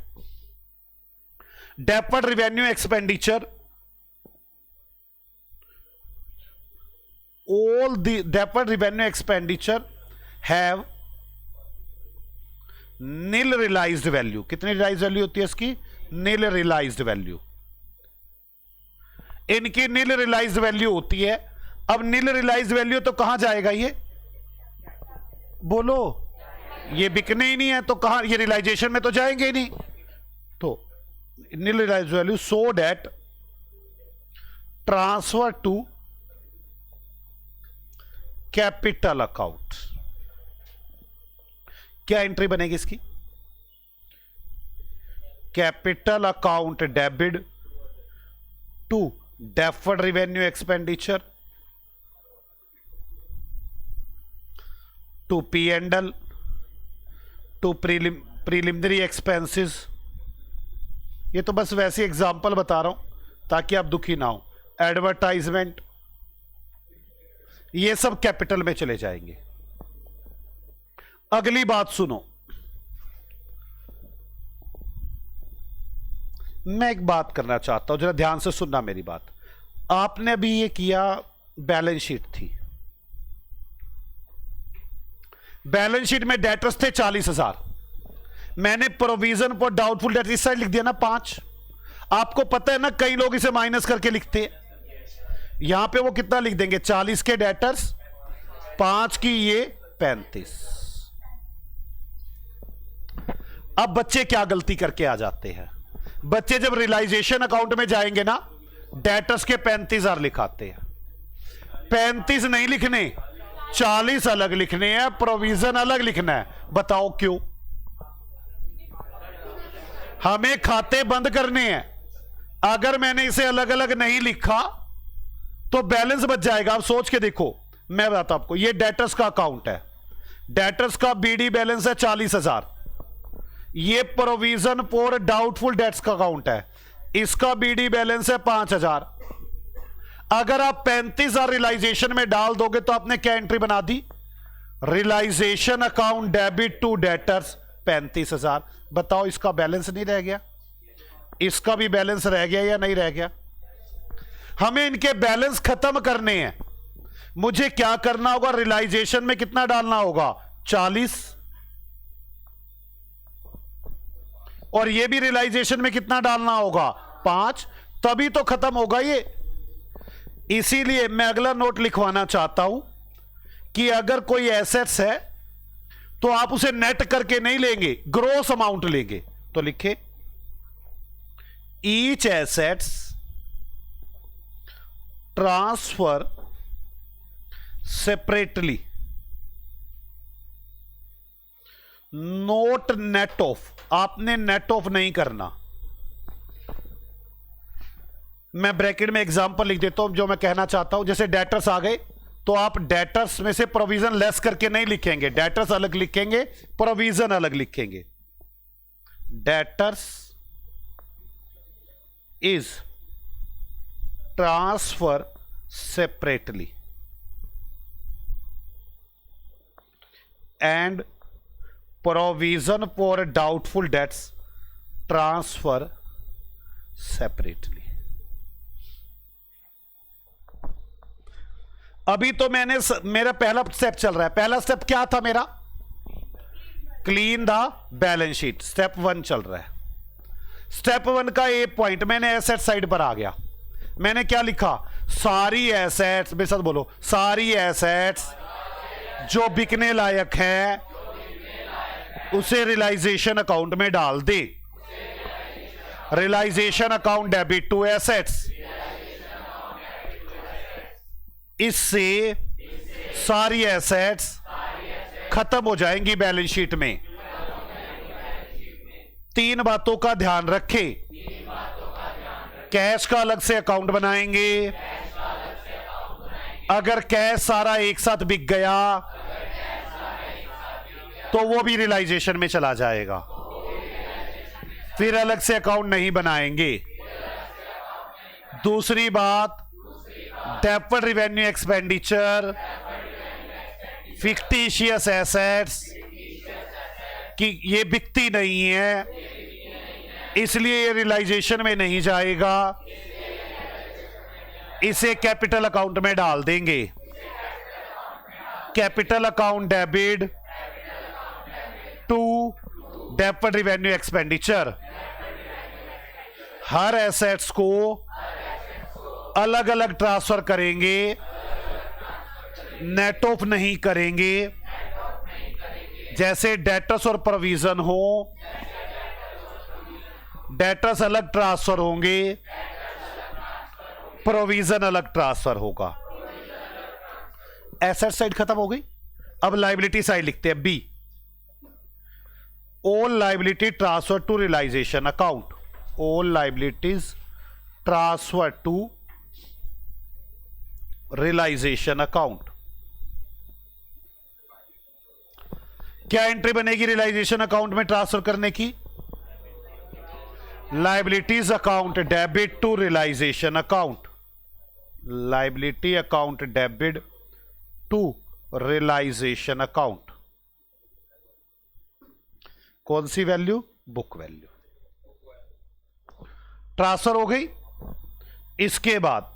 Deferred revenue expenditure, all the deferred revenue expenditure have nil realized value। कितनी realized value होती है इसकी? nil realized value। इनकी nil realized value होती है। अब nil realized value तो कहां जाएगा ये? बोलो, ये बिकने ही नहीं है तो कहां, ये रियलाइजेशन में तो जाएंगे ही नहीं। तो nil realized value so that transfer to capital account. क्या एंट्री बनेगी इसकी? Capital account debit to deferred revenue expenditure to P and L to preliminary expenses. ये तो बस वैसे एग्जांपल बता रहा हूं ताकि आप दुखी ना हो। एडवर्टाइजमेंट, ये सब कैपिटल में चले जाएंगे। अगली बात सुनो, मैं एक बात करना चाहता हूं, जरा ध्यान से सुनना मेरी बात। आपने अभी ये किया, बैलेंस शीट थी, बैलेंस शीट में डेटर्स थे 40,000, मैंने प्रोविजन फॉर डाउटफुल डेट इस साइड लिख दिया ना 5। आपको पता है ना कई लोग इसे माइनस करके लिखते हैं, यहां पे वो कितना लिख देंगे, 40 के डेटर्स, 5 की ये 35। अब बच्चे क्या गलती करके आ जाते हैं, बच्चे जब रियलाइजेशन अकाउंट में जाएंगे ना, डेटर्स के 35,000 लिखाते हैं। 35 नहीं लिखने, 40 अलग लिखने हैं, प्रोविजन अलग लिखना है। बताओ क्यों? हमें खाते बंद करने हैं। अगर मैंने इसे अलग अलग नहीं लिखा तो बैलेंस बच जाएगा। आप सोच के देखो, मैं बताता हूं आपको, ये डेटर्स का अकाउंट है, डेटर्स का बीडी बैलेंस है 40,000, ये प्रोविजन फॉर डाउटफुल डेट्स का अकाउंट है, इसका बीडी बैलेंस है 5,000। अगर आप 35,000 रियलाइजेशन में डाल दोगे तो आपने क्या एंट्री बना दी? Realisation account debit to debtors 35,000। बताओ इसका बैलेंस नहीं रह गया? इसका भी बैलेंस रह गया या नहीं रह गया? हमें इनके बैलेंस खत्म करने हैं। मुझे क्या करना होगा? रियलाइजेशन में कितना डालना होगा? 40, और ये भी रियलाइजेशन में कितना डालना होगा? 5। तभी तो खत्म होगा ये। इसीलिए मैं अगला नोट लिखवाना चाहता हूं कि अगर कोई एसेट्स है तो आप उसे नेट करके नहीं लेंगे, ग्रोस अमाउंट लेंगे। तो लिखे each assets transfer separately, note net of. आपने नेट ऑफ नहीं करना। मैं ब्रैकेट में एग्जांपल लिख देता हूं जो मैं कहना चाहता हूं। जैसे डेटर्स आ गए तो आप डेटर्स में से प्रोविजन लेस करके नहीं लिखेंगे, डेटर्स अलग लिखेंगे, प्रोविजन अलग लिखेंगे। Debtors is transfer separately and provision for doubtful dates transfer separately. अभी तो मेरा पहला स्टेप चल रहा है। पहला स्टेप क्या था मेरा? Clean the balance sheet, step 1 चल रहा है। स्टेप 1 का ए पॉइंट मैंने एसेट साइड पर आ गया। मैंने क्या लिखा? सारी एसेट्स, मेरे साथ बोलो, सारी एसेट्स जो बिकने लायक है उसे रियलाइजेशन अकाउंट में डाल दे। Realisation account debit to assets. इससे सारी एसेट्स खत्म हो जाएंगी बैलेंस शीट में। 3 बातों का ध्यान रखें। कैश का अलग से अकाउंट बनाएंगे। अगर कैश सारा एक साथ बिक गया तो वो भी रियलाइजेशन में चला जाएगा। फिर अलग से अकाउंट नहीं बनाएंगे। दूसरी बात, deferred revenue expenditure, fictitious assets कि ये बिकती नहीं है इसलिए ये रियलाइजेशन में नहीं जाएगा, इसे कैपिटल अकाउंट में डाल देंगे। Capital account debit to deferred revenue expenditure. हर एसेट्स को अलग अलग ट्रांसफर करेंगे, नेट ऑफ नहीं करेंगे। जैसे डेटर्स और प्रोविजन हो, डेटर्स अलग ट्रांसफर होंगे, प्रोविजन अलग ट्रांसफर होगा। एसेट साइड खत्म हो गई। अब लायबिलिटी साइड लिखते हैं B. All liability transfer to realisation account. All liabilities transfer to realisation account. क्या एंट्री बनेगी रियलाइजेशन अकाउंट में ट्रांसफर करने की? Liabilities account debit to realisation account. Liability account debit to realisation account. कौन सी value? Book value. Transfer हो गई। इसके बाद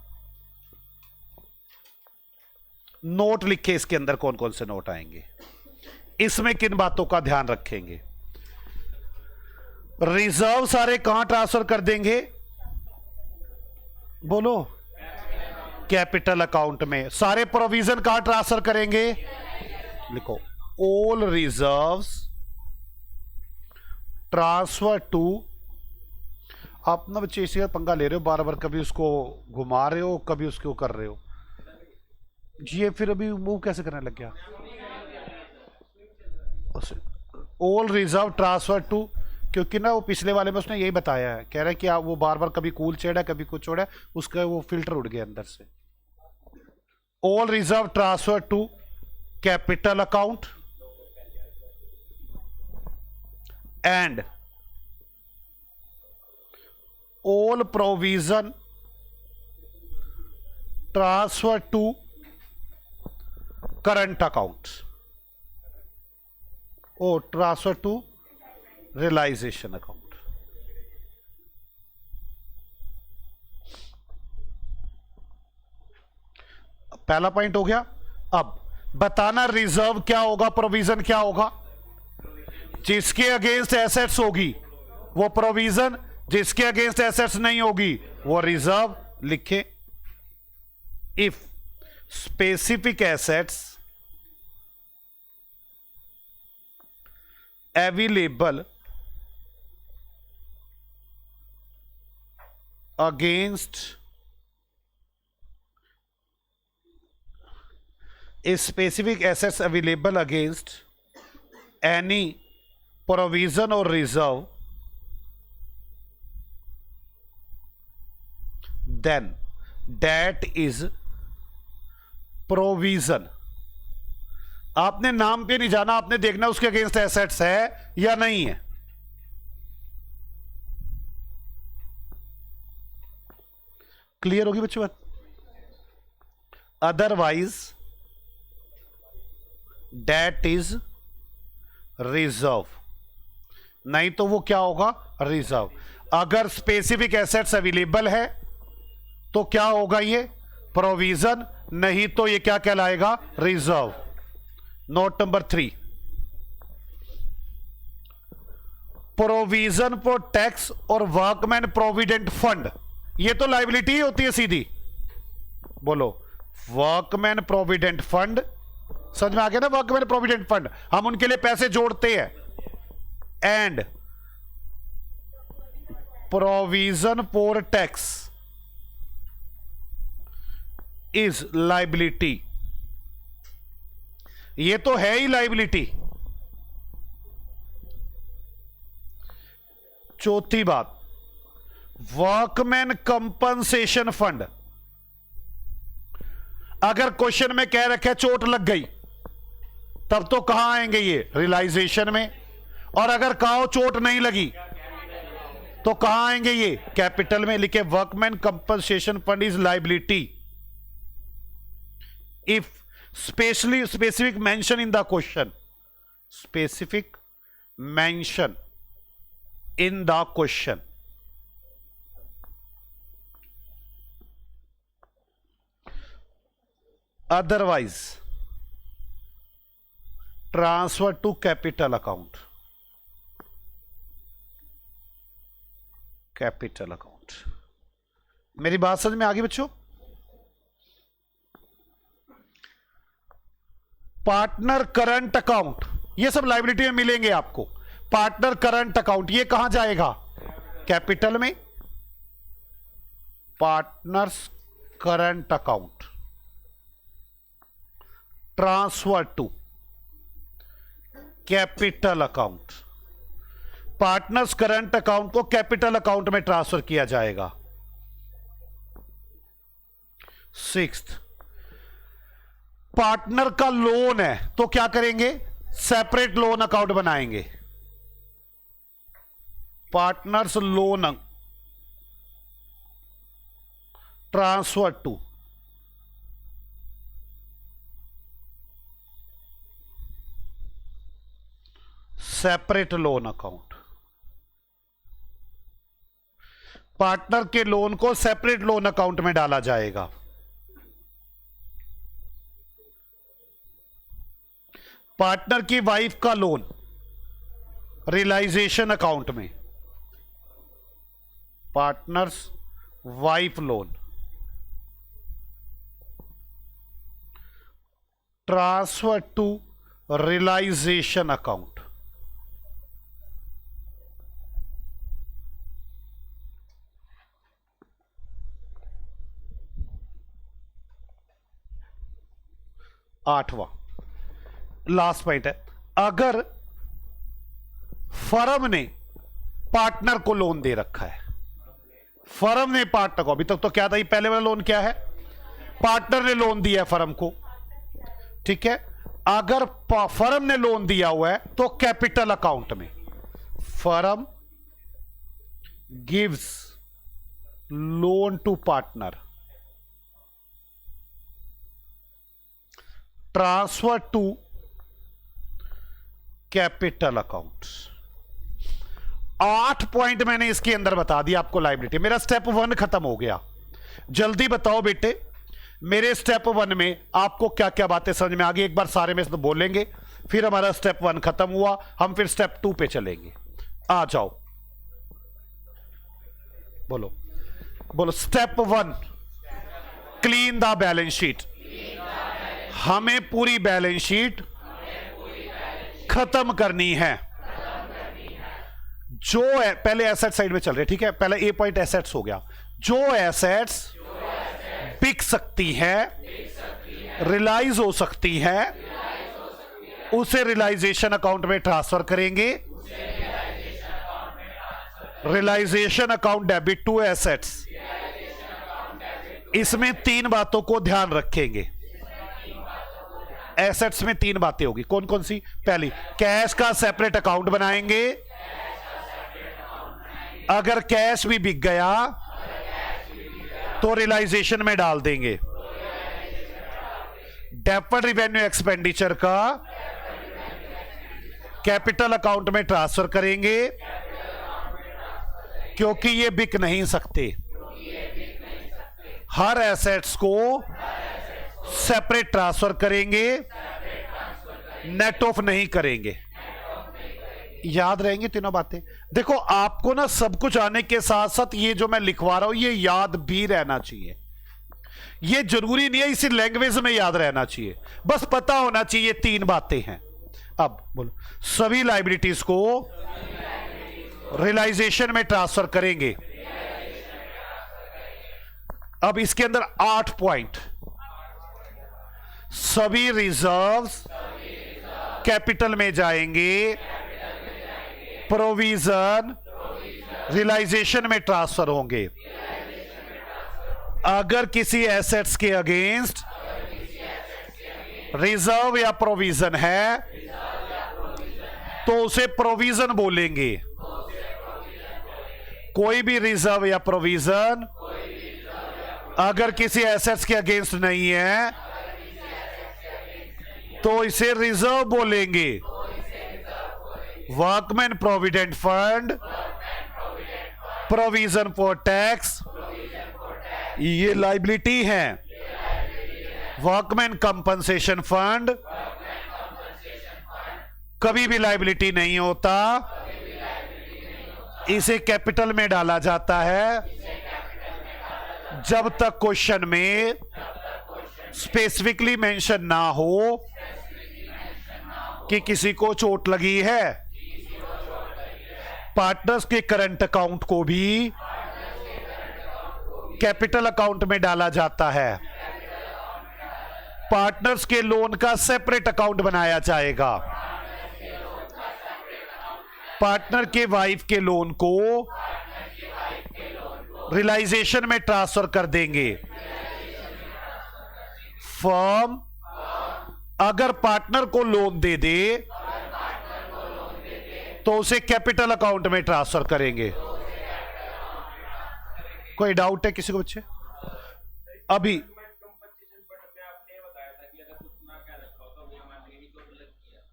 नोट लिखे, इसके अंदर कौन कौन से नोट आएंगे, इसमें किन बातों का ध्यान रखेंगे। रिजर्व सारे कहां ट्रांसफर कर देंगे? बोलो। कैपिटल अकाउंट में। सारे प्रोविजन कहां ट्रांसफर करेंगे? लिखो ऑल रिजर्व्स ट्रांसफर टू। आप ना बच्चे इसी पंगा ले रहे हो, बार बार कभी उसको घुमा रहे हो कभी उसको कर रहे हो जी। ये फिर अभी मूव कैसे करने लग गया? ऑल रिजर्व ट्रांसफर टू, क्योंकि ना वो पिछले वाले में उसने यही बताया है, कह रहा है कि आप वो बार बार कभी कूल चढ़ा कभी कुछ छोड़ा, उसका वो फिल्टर उड़ गया अंदर से। All reserve transfer to capital account and all provision transfer to current account और ट्रांसफर टू रियलाइजेशन अकाउंट। पहला पॉइंट हो गया। अब बताना रिजर्व क्या होगा, प्रोविजन क्या होगा। जिसके अगेंस्ट एसेट्स होगी वो प्रोविजन, जिसके अगेंस्ट एसेट्स नहीं होगी वो रिजर्व लिखे। If specific assets available against specific assets available against any provision or reserve, then that is provision। आपने नाम पे नहीं जाना, आपने देखना उसके अगेंस्ट एसेट्स है या नहीं है। क्लियर होगी बच्चों बात? अदरवाइज डेट इज रिजर्व, नहीं तो वो क्या होगा? रिजर्व। अगर स्पेसिफिक एसेट्स अवेलेबल है तो क्या होगा? ये प्रोविजन, नहीं तो ये क्या कहलाएगा? Reserve. Note number 3, provision for tax और वर्कमैन प्रोविडेंट फंड, ये तो लायबिलिटी होती है सीधी। बोलो, वर्कमैन प्रोविडेंट फंड, समझ में आ गया ना? वर्कमैन प्रोविडेंट फंड, हम उनके लिए पैसे जोड़ते हैं। And provision for tax is liability, ये तो है ही लायबिलिटी। चौथी बात, वर्कमैन कंपनसेशन फंड, अगर क्वेश्चन में कह रखा है चोट लग गई, तब तो कहां आएंगे ये? रियलाइजेशन में। और अगर कहा चोट नहीं लगी तो कहां आएंगे ये? कैपिटल में। लिखे workman compensation fund is liability if specific mention in the question, specific mention in the question. Otherwise transfer to capital account, capital account. मेरी बात समझ में आ गई बच्चों? पार्टनर करंट अकाउंट, ये सब लायबिलिटी में मिलेंगे आपको। पार्टनर करंट अकाउंट, ये कहां जाएगा? कैपिटल में। Partners current account transfer to capital account, partners current account को कैपिटल अकाउंट में ट्रांसफर किया जाएगा। 6th, पार्टनर का लोन है तो क्या करेंगे? सेपरेट लोन अकाउंट बनाएंगे। Partners loan transfer to separate loan account, partner के लोन को सेपरेट लोन अकाउंट में डाला जाएगा। पार्टनर की वाइफ का लोन रियलाइजेशन अकाउंट में, partners wife loan transfer to realisation account. आठवां लास्ट पॉइंट है, अगर फर्म ने पार्टनर को लोन दे रखा है, फर्म ने पार्टनर को, अभी तक तो क्या था, ये पहले वाला लोन क्या है? पार्टनर ने लोन दिया है फर्म को, ठीक है। अगर फर्म ने लोन दिया हुआ है तो कैपिटल अकाउंट में, firm gives loan to partner, transfer to capital account. 8 point मैंने इसके अंदर बता दिया आपको लायबिलिटी। मेरा स्टेप 1 खत्म हो गया। जल्दी बताओ बेटे, मेरे स्टेप 1 में आपको क्या क्या बातें समझ में आ गई? एक बार सारे में से तो बोलेंगे, फिर हमारा स्टेप 1 खत्म हुआ, हम फिर स्टेप 2 पे चलेंगे। आ जाओ, बोलो। बोलो step 1, clean the balance sheet. हमें पूरी बैलेंस शीट खत्म करनी है। जो पहले एसेट साइड में चल रहे, ठीक है, पहले ए पॉइंट एसेट्स हो गया। जो एसेट्स बिक सकती है, रिलाइज हो सकती है, उसे रियलाइजेशन अकाउंट में ट्रांसफर करेंगे। Realization account debit to assets. इसमें 3 बातों को ध्यान रखेंगे। एसेट्स में 3 बातें होगी। कौन कौन सी? पहली, कैश का सेपरेट अकाउंट बनाएंगे। अगर कैश भी बिक गया तो रियलाइजेशन में डाल देंगे। डेफर्ड रिवेन्यू एक्सपेंडिचर का कैपिटल अकाउंट में ट्रांसफर करेंगे, क्योंकि ये बिक नहीं सकते। हर एसेट्स को सेपरेट ट्रांसफर करेंगे, नेट ऑफ नहीं करेंगे। याद रहेंगी तीनों बातें। देखो, आपको ना सब कुछ आने के साथ साथ ये जो मैं लिखवा रहा हूं ये याद भी रहना चाहिए। ये जरूरी नहीं है इसी लैंग्वेज में याद रहना चाहिए, बस पता होना चाहिए 3 बातें हैं। अब बोलो, सभी लायबिलिटीज को रियलाइजेशन में ट्रांसफर करेंगे। अब इसके अंदर 8 पॉइंट। सभी रिजर्व्स कैपिटल में जाएंगे, प्रोविजन रियलाइजेशन में ट्रांसफर होंगे। अगर किसी एसेट्स के अगेंस्ट रिजर्व या प्रोविजन है तो उसे प्रोविजन बोलेंगे। कोई भी रिजर्व या प्रोविजन अगर किसी एसेट्स के अगेंस्ट नहीं है तो इसे रिजर्व बोलेंगे। Workman provident fund, provision for tax, ये लायबिलिटी है। वर्कमैन कंपनसेशन फंड कभी भी लायबिलिटी नहीं होता, इसे कैपिटल में डाला जाता है जब तक क्वेश्चन में स्पेसिफिकली मेंशन ना हो कि किसी को चोट लगी है। पार्टनर्स के करंट अकाउंट को भी कैपिटल अकाउंट में डाला जाता है। पार्टनर्स के लोन का सेपरेट अकाउंट बनाया जाएगा। पार्टनर के वाइफ के लोन को रियलाइजेशन में ट्रांसफर कर देंगे। फर्म अगर पार्टनर को लोन दे दे तो उसे कैपिटल अकाउंट में ट्रांसफर करेंगे। कोई डाउट है किसी को बच्चे? अभी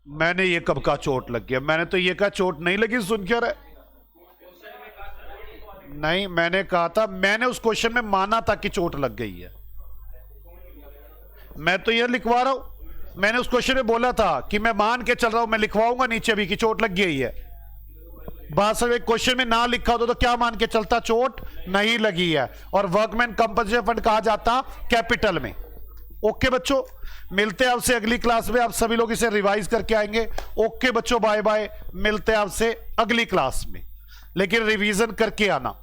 मैंने ये कब का चोट लग गया? मैंने तो ये कहा चोट नहीं लगी, सुन क्या रहा? नहीं, मैंने कहा था, मैंने उस क्वेश्चन में माना था कि चोट लग गई है। मैं तो ये लिखवा रहा हूं। मैंने उस क्वेश्चन में बोला था कि मैं मान के चल रहा हूं, मैं लिखवाऊंगा नीचे भी कि चोट लग गई है। बात सब एक क्वेश्चन में ना लिखा होता तो क्या मान के चलता? चोट नहीं लगी है। और वर्कमैन कंपनसेशन फंड कहा जाता कैपिटल में। ओके बच्चों, मिलते हैं आपसे अगली क्लास में। आप सभी लोग इसे रिवाइज करके आएंगे। ओके बच्चों, बाय बाय। मिलते हैं आपसे अगली क्लास में, लेकिन रिवीजन करके आना।